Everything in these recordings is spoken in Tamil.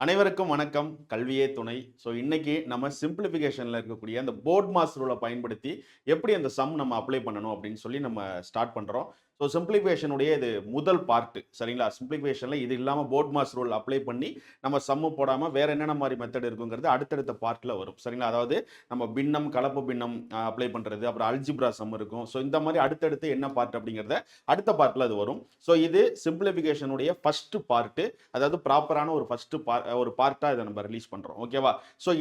அனைவருக்கும் வணக்கம். கல்வியே துணை. இன்னைக்கு நம்ம சிம்பிளிஃபிகேஷன்ல இருக்கக்கூடிய அந்த போர்ட் மாஸ் ரூலை பயன்படுத்தி எப்படி அந்த சம் நம்ம அப்ளை பண்ணணும் அப்படின்னு சொல்லி நம்ம ஸ்டார்ட் பண்றோம். சிம்பிளிஃபிகேஷனுடைய இது முதல் பார்ட் சரிங்களா? சிம்பிளிஃபிகேஷன்ல இது இல்லாம போர்ட் மாஸ் ரூல் அப்ளை பண்ணி நம்ம சம்மு போடாம வேற என்னென்ன மாதிரி மெத்தட் இருக்குங்கிறது அடுத்தடுத்த பார்ட்ல வரும். சரிங்களா? அதாவது நம்ம பின்னம், கலப்பு பின்னம் அப்ளை பண்றது, அப்புறம் அல்ஜிப்ரா சம் இருக்கும். இந்த மாதிரி அடுத்தடுத்து என்ன பார்ட் அப்படிங்கிறத அடுத்த பார்ட்ல அது வரும். இது சிம்பிளிஃபிகேஷனுடைய ஃபர்ஸ்ட் பார்ட். அதாவது ப்ராப்பரான ஒரு பார்ட்டா இதை நம்ம ரிலீஸ் பண்றோம். ஓகேவா?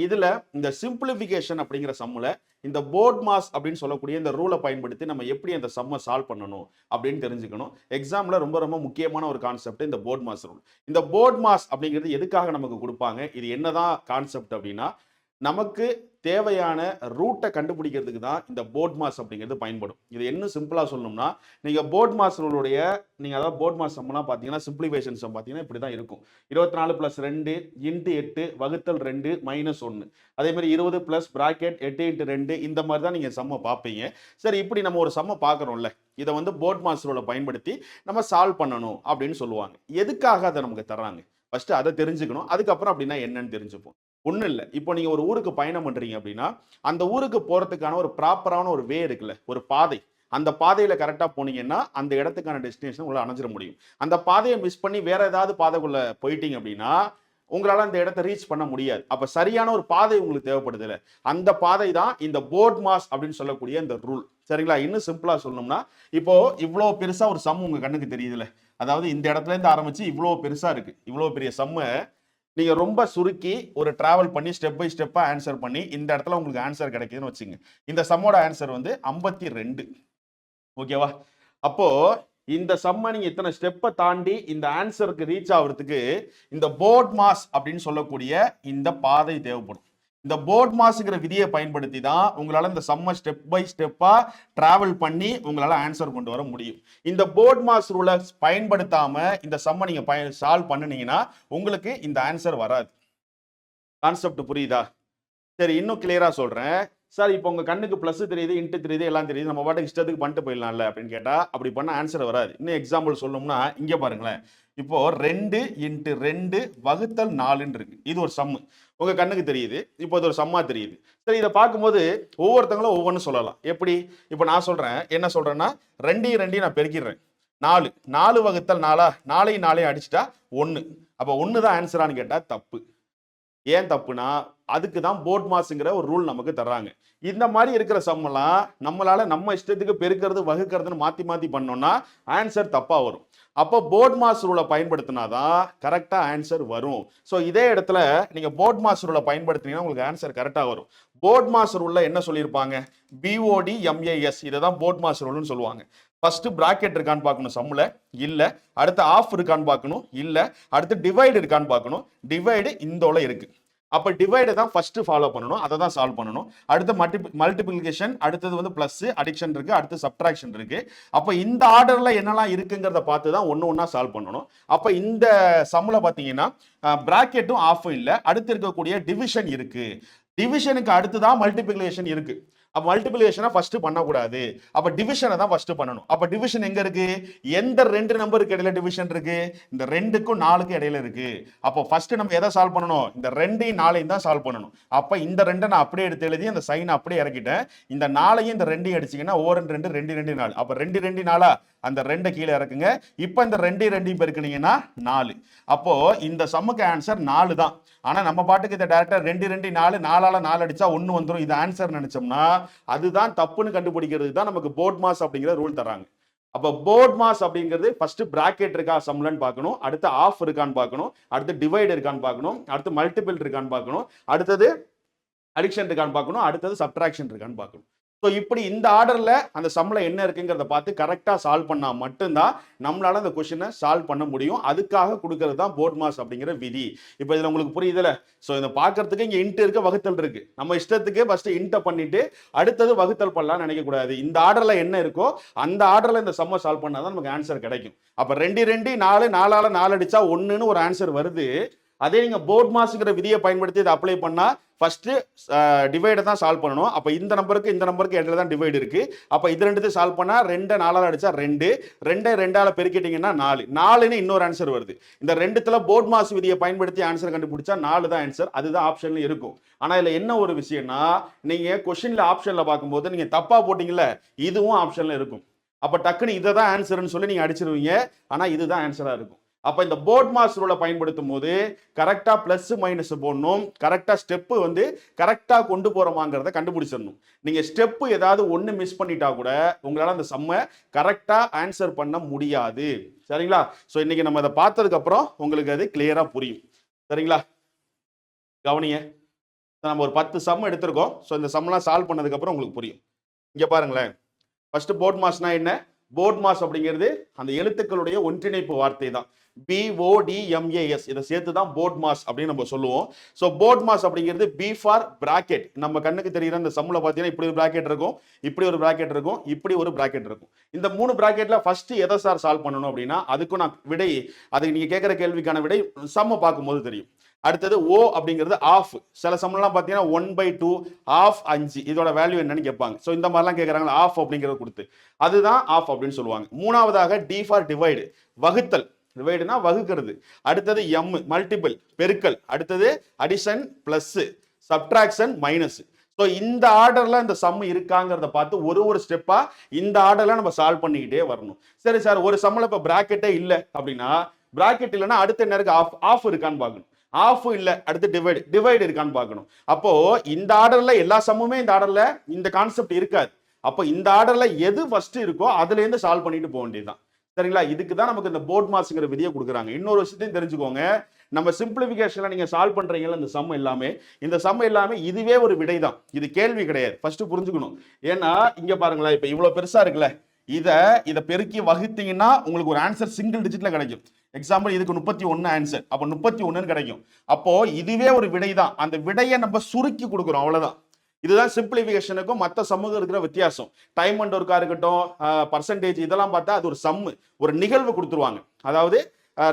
இதுல இந்த சிம்பிளிஃபிகேஷன் அப்படிங்கிற சம்முல இந்த போர்ட் மாஸ் அப்படின்னு சொல்லக்கூடிய இந்த ரூலை பயன்படுத்தி நம்ம எப்படி அந்த சம்மை சால்வ் பண்ணணும் அப்படின்னு தெரிஞ்சுக்கணும். எக்ஸாம்ல ரொம்ப ரொம்ப முக்கியமான ஒரு கான்செப்ட் இந்த போர்ட் மாஸ் ரூல். இந்த போர்ட் மாஸ் அப்படிங்கிறது எதுக்காக நமக்கு கொடுப்பாங்க? இது என்னதான் கான்செப்ட் அப்படின்னா, நமக்கு தேவையான ரூட்டை கண்டுபிடிக்கிறதுக்கு தான் இந்த போர்ட் மாஸ் அப்படிங்கிறது பயன்படும். இது என்ன சிம்பிளா சொல்லணும்னா, நீங்க போர்ட் மாஸ் ரூலுடைய அதாவது போர்ட் மாஸ் சம்லாம் பார்த்தீங்கன்னா சிம்பிளிஃபிகேஷன் சம் பார்த்தீங்கன்னா இப்படி தான் இருக்கும். 24 + 2 × 8 ÷ 2 - 1. அதே மாதிரி 20 + பிராக்கெட் 8 × 2 இந்த மாதிரி தான் நீங்க சம்மை பார்ப்பீங்க. சரி, இப்படி நம்ம ஒரு சம்மை பார்க்குறோம்ல, இதை வந்து போர்ட் மாஸ் ரூலை பயன்படுத்தி நம்ம சால்வ் பண்ணணும் அப்படின்னு சொல்லுவாங்க. எதுக்காக அதை நமக்கு தர்றாங்க? ஃபர்ஸ்ட் அதை தெரிஞ்சுக்கணும். அதுக்கப்புறம் அப்படின்னா என்னன்னு தெரிஞ்சுப்போம். ஒன்றும் இல்லை, இப்போ நீங்கள் ஒரு ஊருக்கு பயணம் பண்ணுறீங்க அப்படின்னா, அந்த ஊருக்கு போகிறதுக்கான ஒரு ப்ராப்பரான ஒரு வே இருக்குல்ல, ஒரு பாதை. அந்த பாதையில் கரெக்டாக போனீங்கன்னா அந்த இடத்துக்கான டெஸ்டினேஷன் உங்களை அணைஞ்சிட முடியும். அந்த பாதையை மிஸ் பண்ணி வேற ஏதாவது பாதைக்குள்ளே போயிட்டீங்க அப்படின்னா உங்களால் அந்த இடத்த ரீச் பண்ண முடியாது. அப்போ சரியான ஒரு பாதை உங்களுக்கு தேவைப்படுது இல்லை, அந்த பாதை தான் இந்த போர்ட் மாஸ் அப்படின்னு சொல்லக்கூடிய இந்த ரூல். சரிங்களா? இன்னும் சிம்பிளாக சொல்லணும்னா, இப்போ இவ்வளோ பெருசாக ஒரு சம் உங்கள் கண்ணுக்கு தெரியுதுல்ல, அதாவது இந்த இடத்துல இருந்து ஆரம்பிச்சு இவ்வளோ பெருசாக இருக்கு. இவ்வளோ பெரிய சம்மை நீங்க ரொம்ப சுருக்கி ஒரு டிராவல் பண்ணி ஸ்டெப் பை ஸ்டெப்பா ஆன்சர் பண்ணி இந்த இடத்துல உங்களுக்கு ஆன்சர் கிடைக்குதுன்னு வச்சுங்க. இந்த சம்மோட ஆன்சர் வந்து 52. ஓகேவா? அப்போ இந்த சம்ம நீங்க இத்தனை ஸ்டெப்பை தாண்டி இந்த ஆன்சருக்கு ரீச் ஆகிறதுக்கு இந்த போர்ட் மாஸ் அப்படின்னு சொல்லக்கூடிய இந்த பாதை தேவைப்படும். இந்த போர்ட் மாஸ்ங்கிற விதியை பயன்படுத்தி தான் உங்களால இந்த சம்ம ஸ்டெப் பை ஸ்டெப்பா டிராவல் பண்ணி உங்களால ஆன்சர் கொண்டு வர முடியும். இந்த போர்ட் மாஸ் ரூலை பயன்படுத்தாம இந்த சம்ம நீங்க சால்வ் பண்ணுனீங்கன்னா உங்களுக்கு இந்த ஆன்சர் வராது. கான்செப்ட் புரியுதா? சரி, இன்னும் கிளியரா சொல்றேன். சார், இப்போ உங்க கண்ணுக்கு பிளஸ் தெரியுது, இன்ட்டு தெரியுது, எல்லாம் தெரியுது, நம்ம பாட்டுக்கு இஷ்டத்துக்கு பண்ணிட்டு போயிடலாம்ல அப்படின்னு கேட்டா அப்படி பண்ண ஆன்சர் வராது. இன்னும் எக்ஸாம்பிள் சொல்லணும்னா இங்க பாருங்களேன். இப்போ 2 × 2 ÷ 4 இருக்கு. இது ஒரு சம்மு உங்க கண்ணுக்கு தெரியுது. இப்போ இது ஒரு சம்மா தெரியுது. சரி, இதை பார்க்கும்போது ஒவ்வொருத்தங்களும் ஒவ்வொன்றும் சொல்லலாம். எப்படி? இப்போ நான் சொல்றேன், என்ன சொல்றேன்னா 2 2 நான் பெருக்கிடுறேன். 4 4 ÷ 4 4 4 அடிச்சுட்டா 1. அப்போ 1 தான் ஆன்சரான்னு கேட்டா தப்பு. ஏன் தப்புனா, அதுக்கு தான் போர்ட் மாஸ்ங்கிற ஒரு ரூல் நமக்கு தர்றாங்க. இந்த மாதிரி இருக்கிற சம்மெல்லாம் நம்மளால நம்ம இஷ்டத்துக்கு பெருக்கிறது வகுக்கிறதுன்னு மாத்தி மாத்தி பண்ணோம்னா ஆன்சர் தப்பா வரும். அப்போ போர்ட் மாஸ் ரூலை பயன்படுத்தினாதான் கரெக்டா ஆன்சர் வரும். இதே இடத்துல நீங்க போர்ட் மாஸ் ரூலை பயன்படுத்தினீங்கன்னா உங்களுக்கு ஆன்சர் கரெக்டா வரும். போர்ட் மாஸ் ரூல்ல என்ன சொல்லியிருப்பாங்க? BODMAS. இதை தான் போர்ட் மாஸ் ரூல்னு சொல்லுவாங்க. ஃபர்ஸ்ட் பிராக்கெட் இருக்கான்னு பார்க்கணும் சம்முல, இல்ல. அடுத்து ஆஃப் இருக்கான்னு பார்க்கணும், இல்ல. அடுத்து டிவைடு இருக்கான்னு பார்க்கணும், டிவைடு இந்தோல இருக்கு. அப்ப டிவைடை தான் ஃபர்ஸ்ட் ஃபாலோ பண்ணணும், அதை தான் சால்வ் பண்ணணும். அடுத்து மல்டிபிளிகேஷன், அடுத்தது வந்து பிளஸ், அடிக்ஷன் இருக்கு, அடுத்து சப்ட்ராக்ஷன் இருக்கு. அப்ப இந்த ஆர்டர்ல என்னெல்லாம் இருக்குங்கிறத பார்த்து தான் ஒன்னு ஒன்னா சால்வ் பண்ணணும். அப்ப இந்த சம்முல பாத்தீங்கன்னா பிராக்கெட்டும் ஆஃபும் இல்ல, அடுத்து இருக்கக்கூடிய டிவிஷன் இருக்கு. டிவிஷனுக்கு அடுத்து தான் மல்டிபிளிகேஷன் இருக்கு. அப்ப மல்டிபிளிகேஷனை ஃபர்ஸ்ட் பண்ணக்கூடாது, அப்ப டிவிஷனை தான் ஃபர்ஸ்ட் பண்ணணும். அப்ப டிவிஷன் எங்க இருக்கு? எந்த 2 நம்பருக்கு இடையில டிவிஷன் இருக்கு? இந்த 2க்கும் 4க்கும் இடையில இருக்கு. அப்போ ஃபர்ஸ்ட் நம்ம எதை சால்வ் பண்ணணும்? இந்த 2யும் 4யும் தான் சால்வ் பண்ணணும். அப்ப இந்த 2 நான் அப்படியே எடுத்து எழுதி அந்த சைனை அப்படியே இறக்கிட்டேன். இந்த 4யும் இந்த 2யும் அடிச்சீங்கன்னா 1 2 2 2 4. அப்ப 2 2 4 அந்த 2 கீழே இறக்குங்க. இப்ப இந்த 2 2 பெருக்குனீங்கன்னா 4. அப்போ இந்த சம்முக்கு ஆன்சர் 4 தான். ஆனா நம்ம பாட்டுக்கு இதை டைரக்டா 2 2 4 4ஆல 4 அடிச்சா 1 வந்துடும், இது ஆன்சர் நினைச்சோம்னா அதுதான் தப்புன்னு கண்டுபிடிக்கிறது தான் நமக்கு போர்ட் மாஸ் அப்படிங்கிற ரூல் தராங்க. அப்ப போர்ட் மாஸ் அப்படிங்கிறது ஃபர்ஸ்ட் பிராக்கெட் இருக்கா சம்லன்னு பார்க்கணும், அடுத்து ஆஃப் இருக்கான்னு பார்க்கணும், அடுத்து டிவைட் இருக்கான்னு பார்க்கணும், அடுத்து மல்டிபிள் இருக்கான்னு பார்க்கணும், அடுத்தது அடிக்ஷன் இருக்கான்னு பார்க்கணும், அடுத்தது சப்ட்ராக்ஷன் இருக்கான்னு பார்க்கணும். இப்படி இந்த ஆர்டர்ல அந்த சம்ல என்ன இருக்குங்கிறத பார்த்து கரெக்டா சால்வ் பண்ணா மட்டும்தான் நம்மளால அந்த கொஸ்டினை சால்வ் பண்ண முடியும். அதுக்காக கொடுக்கறது தான் போர்ட் மாஸ் அப்படிங்கிற விதி. இப்போ இதுல உங்களுக்கு புரியுதுல? இதை பார்க்கறதுக்கு இங்க இன்ட் இருக்கு, வகுத்தல் இருக்கு. நம்ம இஷ்டத்துக்கு ஃபர்ஸ்ட் இன்ட்டை பண்ணிட்டு அடுத்தது வகுத்தல் பண்ணலாம் நினைக்க கூடாது. இந்த ஆர்டர்ல என்ன இருக்கோ அந்த ஆர்டர்ல இந்த சம்மை சால்வ் பண்ணாதான் நமக்கு ஆன்சர் கிடைக்கும். அப்ப 2 2 4 4ஆல 4 அடிச்சா 1ன்னு ஒரு ஆன்சர் வருது. அதே நீங்க போர்ட் மாஸ்ங்கிற விதியை பயன்படுத்தி இதை அப்ளை பண்ணா ஃபர்ஸ்ட் டிவைடை தான் சால்வ் பண்ணணும். அப்போ இந்த நம்பருக்கு இடையில தான் டிவைட் இருக்கு. அப்போ இது ரெண்டு சால்வ் பண்ணா 2 4 அடிச்சா 2 2 பெருக்கிட்டீங்கன்னா 4 இன்னொரு ஆன்சர் வருது. இந்த ரெண்டுத்துல போர்ட் மாஸ் விதியை பயன்படுத்தி ஆன்சர் கண்டுபிடிச்சா 4 தான் ஆன்சர். அதுதான் ஆப்ஷன்ல இருக்கும். ஆனா இதுல என்ன ஒரு விஷயம்னா, நீங்க கொஸ்டின்ல ஆப்ஷன்ல பார்க்கும்போது நீங்க தப்பா போட்டீங்கல்ல, இதுவும் ஆப்ஷன்ல இருக்கும். அப்ப டக்குன்னு இதை தான் ஆன்சர்னு சொல்லி நீங்க அடிச்சிருவீங்க. ஆனா இதுதான் ஆன்சரா இருக்கும். அப்ப இந்த போர்ட் மாஸ் ரூலை பயன்படுத்தும் போது கரெக்டா பிளஸ் மைனஸ் போடணும். கரெக்டா ஸ்டெப் வந்து கரெக்டா கொண்டு போறோமாங்கிறத கண்டுபிடிச்சிடணும். நீங்க ஸ்டெப் ஏதாவது ஒண்ணு மிஸ் பண்ணிட்டா கூட உங்களால அந்த சம்மை கரெக்டா ஆன்சர் பண்ண முடியாது. சரிங்களா? சோ இன்னைக்கு நம்ம அதை பார்த்ததுக்கு அப்புறம் உங்களுக்கு அது கிளியரா புரியும். சரிங்களா? கவனிங்க. நம்ம ஒரு 10 சம் எடுத்திருக்கோம். ஸோ இந்த சம்லாம் சால்வ் பண்ணதுக்கு அப்புறம் உங்களுக்கு புரியும். இங்க பாருங்களேன். ஃபர்ஸ்ட் போர்ட் மாஸ்னா என்ன? போர்ட் மாஸ் அப்படிங்கிறது அந்த எழுத்துக்களுடைய ஒன்றிணைப்பு வார்த்தை தான். BODMAS இதை சேர்த்து தான் போர்ட் மாஸ் அப்படின்னு நம்ம சொல்லுவோம். ஸோ போர்ட் மாஸ் அப்படிங்கிறது B ஃபார் பிராக்கெட். நம்ம கண்ணுக்கு தெரியுற இந்த சம்மில் பார்த்தீங்கன்னா இப்படி ஒரு பிராக்கெட் இருக்கும், இப்படி ஒரு பிராக்கெட் இருக்கும், இப்படி ஒரு பிராக்கெட் இருக்கும். இந்த 3 பிராக்கெட்ல ஃபர்ஸ்ட் எதை சார் சால்வ் பண்ணணும் அப்படின்னா அதுக்கும் நான் விடை, அதுக்கு நீங்க கேட்குற கேள்விக்கான விடை சம்மை பார்க்கும்போது தெரியும். அடுத்தது O அப்படிங்கிறது ஆஃப். சில சம்லாம் பார்த்தீங்கன்னா 1/2 ஆஃப் 5 இதோட வேல்யூ என்னன்னு கேட்பாங்க. ஸோ இந்த மாதிரிலாம் கேட்குறாங்க ஆஃப் அப்படிங்கிறத கொடுத்து, அதுதான் ஆஃப் அப்படின்னு சொல்லுவாங்க. மூணாவதாக D ஃபார் டிவைடு, வகுத்தல். டிவைடுனா வகுக்கிறது. அடுத்தது M மல்டிபிள், பெருக்கல். அடுத்தது addition plus, subtraction minus. So இந்த ஆர்டர்ல இந்த சம் இருக்காங்கிறத பார்த்து ஒரு ஸ்டெப்பா இந்த ஆர்டர்ல நம்ம சால்வ் பண்ணிக்கிட்டே வரணும். சரி சார், ஒரு சம்மில் இப்போ பிராக்கெட்டே இல்லை அப்படின்னா, பிராக்கெட் இல்லைன்னா அடுத்த என்ன இருக்கு? ஆஃப் இருக்கான்னு பார்க்கணும். ஆஃப் இல்ல, அடுத்து டிவைடு இருக்கான்னு பார்க்கணும். அப்போ இந்த ஆர்டர்ல எல்லா சம்முமே இந்த ஆர்டர்ல இந்த கான்செப்ட் இருக்காது. அப்போ இந்த ஆர்டர்ல எது ஃபர்ஸ்ட் இருக்கோ அதுல இருந்து சால்வ் பண்ணிட்டு போக வேண்டியதுதான். சரிங்களா? இதுக்கு தான் நமக்கு இந்த போர்ட் மாஸ்ங்கிற விதியை கொடுக்குறாங்க. இன்னொரு விஷயத்தையும் தெரிஞ்சுக்கோங்க. நம்ம சிம்பிளிஃபிகேஷன்ல நீங்க சால்வ் பண்றீங்கல்ல இந்த சம் எல்லாமே இதுவே ஒரு விடை தான். இது கேள்வி கிடையாது. ஃபர்ஸ்ட் புரிஞ்சுக்கணும். ஏன்னா இங்க பாருங்களேன், இப்ப இவ்வளவு பெருசா இருக்குல்ல, இதை பெருக்கி வகுத்தீங்கன்னா உங்களுக்கு ஒரு ஆன்சர் சிங்கிள் டிஜிட்ல கிடைக்கும். எக்ஸாம்பிள் இதுக்கு 31 ஆன்சர், அப்போ 31 கிடைக்கும். அப்போ இதுவே ஒரு விடை தான். அந்த விடையை நம்ம சுருக்கி கொடுக்குறோம், அவ்வளவுதான். இதுதான் சிம்பிளிஃபிகேஷனுக்கும் மற்ற சம்முக்கும் இருக்கிற வித்தியாசம். டைம் அண்ட் ஒர்க்கா இருக்கட்டும், பர்சன்டேஜ் இதெல்லாம் பார்த்தா அது ஒரு சம்மு, ஒரு நிகழ்வு கொடுத்துருவாங்க. அதாவது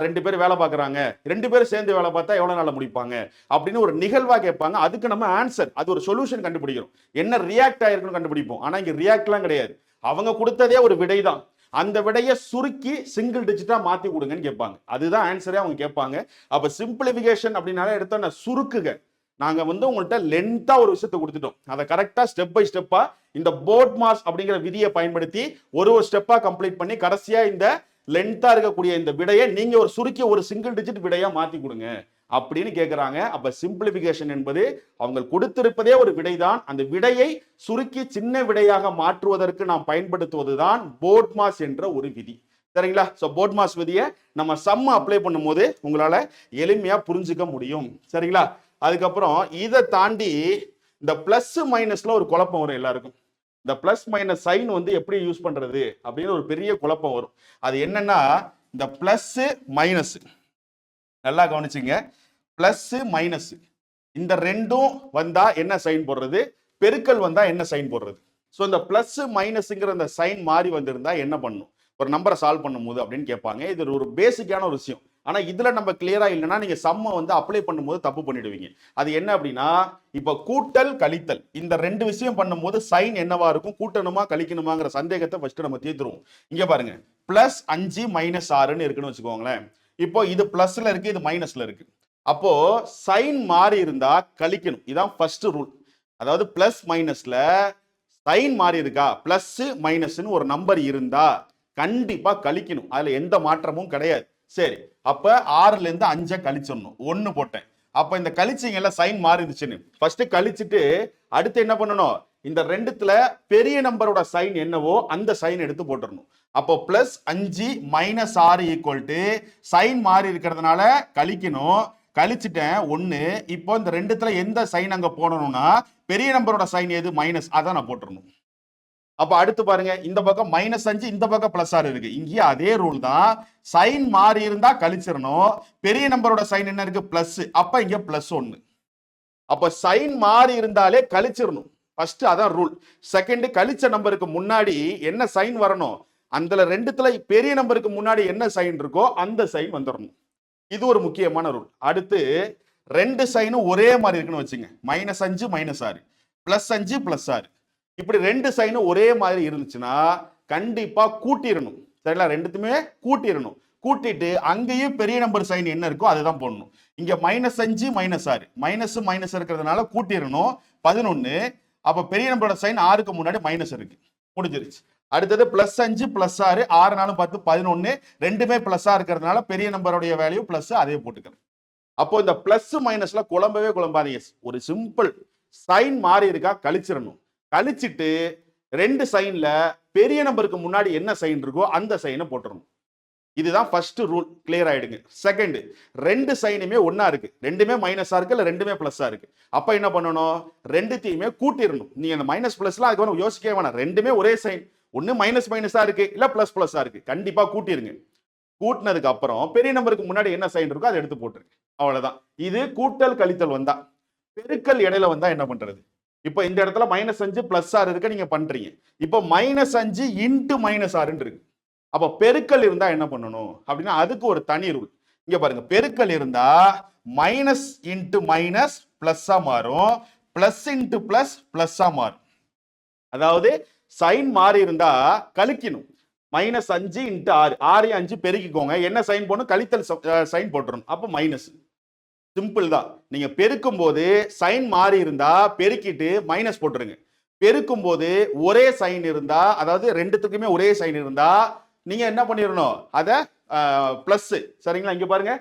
2 பேர் வேலை பார்க்குறாங்க, 2 பேர் சேர்ந்து வேலை பார்த்தா எவ்வளோ நாளில் முடிப்பாங்க அப்படின்னு ஒரு நிகழ்வாக கேட்பாங்க. அதுக்கு நம்ம ஆன்சர், அது ஒரு சொல்யூஷன் கண்டுபிடிக்கிறோம். என்ன ரியாக்ட் ஆயிருக்குன்னு கண்டுபிடிப்போம். ஆனால் இங்கே ரியாக்ட்லாம் கிடையாது. அவங்க கொடுத்ததே ஒரு விடை தான். அந்த விடையை சுருக்கி சிங்கிள் டிஜிட்டா மாத்தி கொடுங்கன்னு கேட்பாங்க. அதுதான் ஆன்சரே அவங்க கேட்பாங்க. அப்ப சிம்பிளிஃபிகேஷன் அப்படின்னாலே எடுத்தோன்னா சுருக்குக. நாங்க வந்து உங்கள்கிட்ட லென்த்தா ஒரு விஷயத்தை கொடுத்துட்டோம். அதை கரெக்டா ஸ்டெப் பை ஸ்டெப்பா இந்த போர்ட் மாஸ் அப்படிங்கிற விதியை பயன்படுத்தி ஒரு ஸ்டெப்பா கம்ப்ளீட் பண்ணி கடைசியா இந்த லென்த்தா இருக்கக்கூடிய இந்த விடையை நீங்க ஒரு சுருக்கி ஒரு சிங்கிள் டிஜிட் விடையா மாத்தி கொடுங்க அப்படின்னு கேட்கிறாங்க. அப்ப சிம்பிளிஃபிகேஷன் என்பது அவங்க கொடுத்திருப்பதே ஒரு விடைதான். அந்த விடையை சுருக்கி சின்ன விடையாக மாற்றுவதற்கு நாம் பயன்படுத்துவதுதான் போர்ட் மாஸ் என்ற ஒரு விதி. சரிங்களா? சோ போர்ட் மாஸ் விதியை நம்ம சம் அப்ளை பண்ணும்போது உங்களால எளிமையா புரிஞ்சுக்க முடியும். சரிங்களா? அதுக்கப்புறம் இதை தாண்டி இந்த பிளஸ் மைனஸ்ல ஒரு குழப்பம் வரும் எல்லாருக்கும். இந்த பிளஸ் மைனஸ் சைன் வந்து எப்படி யூஸ் பண்றது அப்படின்னு ஒரு பெரிய குழப்பம் வரும். அது என்னன்னா, இந்த பிளஸ் மைனஸ் நல்லா கவனிச்சுங்க. பிளஸ் மைனஸ் இந்த ரெண்டும் வந்தா என்ன சைன் போடுறது, பெருக்கல் வந்தா என்ன சைன் போடுறது. ஸோ இந்த பிளஸ் மைனஸ்ங்கிற இந்த சைன் மாறி வந்திருந்தா என்ன பண்ணும் ஒரு நம்பரை சால்வ் பண்ணும்போது அப்படின்னு கேட்பாங்க. இது ஒரு பேசிக்கான ஒரு விஷயம். ஆனா இதுல நம்ம கிளியரா இல்லைன்னா நீங்க சம்ம வந்து அப்ளை பண்ணும்போது தப்பு பண்ணிடுவீங்க. அது என்ன அப்படின்னா, இப்ப கூட்டல் கழித்தல் இந்த 2 விஷயம் பண்ணும்போது சைன் என்னவா இருக்கும், கூட்டணுமா கழிக்கணுமாங்கிற சந்தேகத்தை ஃபர்ஸ்ட் நம்ம தீர்த்துருவோம். இங்க பாருங்க, பிளஸ் 5 மைனஸ் 6ன்னு இருக்குன்னு வச்சுக்கோங்களேன். இப்போ இது பிளஸ்ல இருக்கு, இது மைனஸ்ல இருக்கு. அப்போ சைன் மாறி இருந்தா கழிக்கணும். இதான் ஃபர்ஸ்ட் ரூல். அதாவது பிளஸ் மைனஸ்ல சைன் மாறி இருக்கா, பிளஸ் மைனஸ்னு ஒரு நம்பர் இருந்தா கண்டிப்பா கழிக்கணும். அதுல எந்த மாற்றமும் கிடையாது. சரி, அப்ப 6ல இருந்து 5 கழிச்சிடணும். 1 போட்டேன். அப்ப இந்த கழிச்சிங்கல்ல சைன் மாறிடுச்சுன்னு ஃபர்ஸ்ட் கழிச்சுட்டு அடுத்து என்ன பண்ணணும், இந்த ரெண்டுத்துல பெரிய நம்பரோட சைன் என்னவோ அந்த சைன் எடுத்து போட்டுடணும். அப்போ plus 5 minus 6 equal to sign மாறி இருக்கிறதுனால கழிக்கணும். கழிச்சுட்டேன் 1. இப்போ இந்த ரெண்டுத்துல எந்த சைன் அங்க போடணும்னா பெரிய நம்பரோட சைன் எது, மைனஸ், அதான் நான் போட்டுறணும். அப்ப அடுத்து பாருங்க, இந்த பக்கம் -5 இந்த பக்கம் +6 இருக்கு. இங்கே அதே ரூல் தான். சைன் மாறி இருந்தா கழிச்சிடணும். பெரிய நம்பரோட சைன் என்ன இருக்கு, பிளஸ். அப்ப இங்க +1. அப்ப சைன் மாறி இருந்தாலே கழிச்சிடணும். ஃபர்ஸ்ட் அதான் ரூல். செகண்ட், கழிச்ச நம்பருக்கு முன்னாடி என்ன சைன் வரணும், அந்த ரெண்டுத்துல பெரிய நம்பருக்கு முன்னாடி என்ன சைன் இருக்கோ அந்த சைன் வந்துடணும். இது ஒரு முக்கியமான ரூல். அடுத்து 2 சைனும் ஒரே மாதிரி இருக்குன்னு வச்சுங்க. -5 -6 +5 +6 இப்படி 2 சைனும் ஒரே மாதிரி இருந்துச்சுன்னா கண்டிப்பா கூட்டிடணும். சரிங்களா? ரெண்டுத்துமே கூட்டிடணும். கூட்டிட்டு அங்கேயும் பெரிய நம்பர் சைன் என்ன இருக்கோ அதுதான் போடணும். இங்க -5 -6 மைனஸ் மைனஸ் இருக்கிறதுனால கூட்டிடணும் 11. அப்ப பெரிய நம்பரோட சைன் 6க்கு முன்னாடி மைனஸ் இருக்கு, முடிஞ்சிருச்சு. அடுத்தது +5 +6 6 நாளும் 10 11 ரெண்டுமே பிளஸ்ஸா இருக்கிறதுனால பெரிய நம்பருடைய வேல்யூ பிளஸ் அதே போட்டுக்கிறேன். அப்போ இந்த பிளஸ் மைனஸ்ல குழம்பவே குழம்பாதீங்க. ஒரு சிம்பிள் சைன் மாறி இருக்கா கழிச்சிடணும். கழிச்சிட்டு 2 சைன்ல பெரிய நம்பருக்கு முன்னாடி என்ன சைன் இருக்கோ அந்த சைனை போட்டுறணும். இதுதான் ஃபர்ஸ்ட் ரூல். கிளியர் ஆயிடுங்க. செகண்ட், 2 சைனுமே ஒன்னா இருக்கு, ரெண்டுமே மைனஸா இருக்கு, இல்ல ரெண்டுமே பிளஸ்ஸா இருக்கு. அப்ப என்ன பண்ணணும்? ரெண்டுத்தையுமே கூட்டிடணும். நீங்க அந்த மைனஸ் பிளஸ்லாம் அதுக்கு யோசிக்கவே வேணாம். ரெண்டுமே ஒரே சைன், ஒன்னு மைனஸ் மைனஸா இருக்கு, இல்ல பிளஸ் பிளஸ்ஸா இருக்கு. கண்டிப்பா கூட்டிருங்க. கூட்டினதுக்கு அப்புறம் பெரிய நம்பருக்கு முன்னாடி என்ன சைன் இருக்கோ அதை எடுத்து போட்டுருங்க. அவ்வளவுதான். இது கூட்டல் கழித்தல் வந்தா. பெருக்கல் இடையில வந்தா என்ன பண்றது? இப்ப இந்த இடத்துல -5 +6 இருக்க நீங்க பண்றீங்க. இப்ப -5 × -6 இருக்கு. அப்ப பெருக்கல் இருந்தா என்ன பண்ணணும் அப்படின்னா அதுக்கு ஒரு தனி ரூல். இங்க பாருங்க, பெருக்கல் இருந்தா மைனஸ் இன்டு மைனஸ் பிளஸ்ஸா மாறும், பிளஸ் இன்டு பிளஸ் பிளஸ்ஸா மாறும். அதாவது சைன் மாறி இருந்தா கழிக்கணும். -5 × 6 6 5 பெருக்கிக்கோங்க. என்ன சைன் போடணும்? கழித்தல் சைன் போட்டுறணும். அப்ப மைனஸ். சிம்பிள் தான். நீங்க பெருக்கும் போது சைன் மாறி இருந்தா பெருக்கிட்டு மைனஸ் போட்டுருங்க. பெருக்கும் போது ஒரே சைன் இருந்தா, அதாவது ரெண்டுத்துக்குமே ஒரே சைன் இருந்தா நீங்க என்ன பண்ணிடணும்? அத பிளஸ். சரிங்களா? இங்க பாருங்க,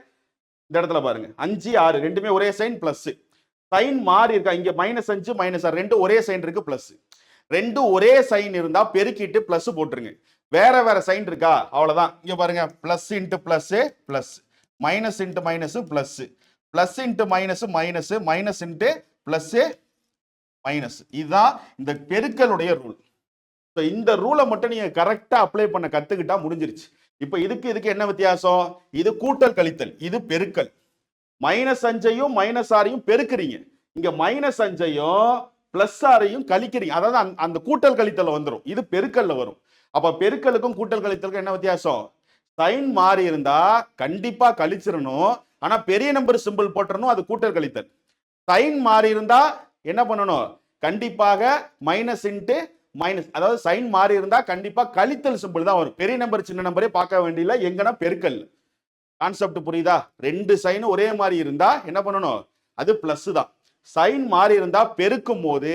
இந்த இடத்துல பாருங்க 5 6 ரெண்டுமே ஒரே சைன் பிளஸ். சைன் மாறி இருக்கா? இங்க -5 -6 ரெண்டு ஒரே சைன் இருக்கு பிளஸ். ரெண்டு ஒரே சைன் இருந்தா பெருக்கிட்டு பிளஸ் போட்டுருங்க. வேற வேற சைன் இருக்கா? அவ்வளவுதான். இங்க பாருங்க, plus into plus plus, minus into minus plus, plus into minus minus, minus into plus minus. இதுதான் இந்த பெருக்கலுடைய ரூல். இந்த ரூலை மட்டும் நீங்க கரெக்டா அப்ளை பண்ண கத்துக்கிட்டா முடிஞ்சிருச்சு. இப்ப இதுக்கு என்ன வித்தியாசம்? இது கூட்டல் கழித்தல், இது பெருக்கல். -5 -6 பெருக்குறீங்க. இங்க -5 +6 கழிக்கிறீங்க. அதாவது அந்த கூட்டல் கழித்தல் வந்துடும். இது பெருக்கல்ல வரும். அப்ப பெருக்கலுக்கும் கூட்டல் கழித்தலுக்கும் என்ன வித்தியாசம்? சைன் மாறி இருந்தா கண்டிப்பா கழிச்சிடணும். ஆனா பெரிய நம்பர் சிம்பிள் போட்டுறணும், அது கூட்டல் கழித்தல். சைன் மாறி இருந்தா என்ன பண்ணணும்? கண்டிப்பாக மைனஸ் இன்ட்டு மைனஸ், அதாவது சைன் மாறி இருந்தா கண்டிப்பா கழித்தல் சிம்பிள் தான் வரும். பெரிய நம்பர் சின்ன நம்பரே பார்க்க வேண்டியல, எங்கன்னா பெருக்கல். கான்செப்ட் புரியுதா? 2 சைன் ஒரே மாதிரி இருந்தா என்ன பண்ணணும்? அது பிளஸ் தான். சைன் மாறி இருந்தா பெருக்கும் போது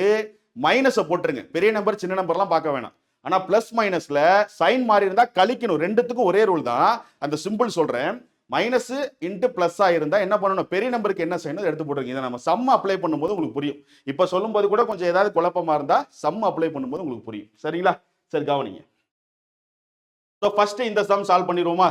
மைனஸை போட்டுருங்க. பெரிய நம்பர் சின்ன நம்பர்லாம் பார்க்க வேணாம். ஆனா பிளஸ் மைனஸ்ல சைன் மாறி இருந்தா கழிக்கணும். ரெண்டுத்துக்கும் ஒரே ரூல் தான். அந்த சிம்பிள் சொல்றேன். மைனஸ் இன்ட்டு பிளஸ் இருந்தா என்ன பண்ணணும்? பெரிய நம்பருக்கு என்ன செய்யணும் எடுத்து போட்டுருங்க. இதை நம்ம சம் அப்ளை பண்ணும்போது உங்களுக்கு புரியும். இப்ப சொல்லும் போது கூட கொஞ்சம் ஏதாவது குழப்பமா இருந்தா சம் அப்ளை பண்ணும்போது உங்களுக்கு புரியும். சரிங்களா? சரி, கவனிங்க. ஸோ ஃபர்ஸ்ட் இந்த சம் சால்வ் பண்ணிடுவோமா?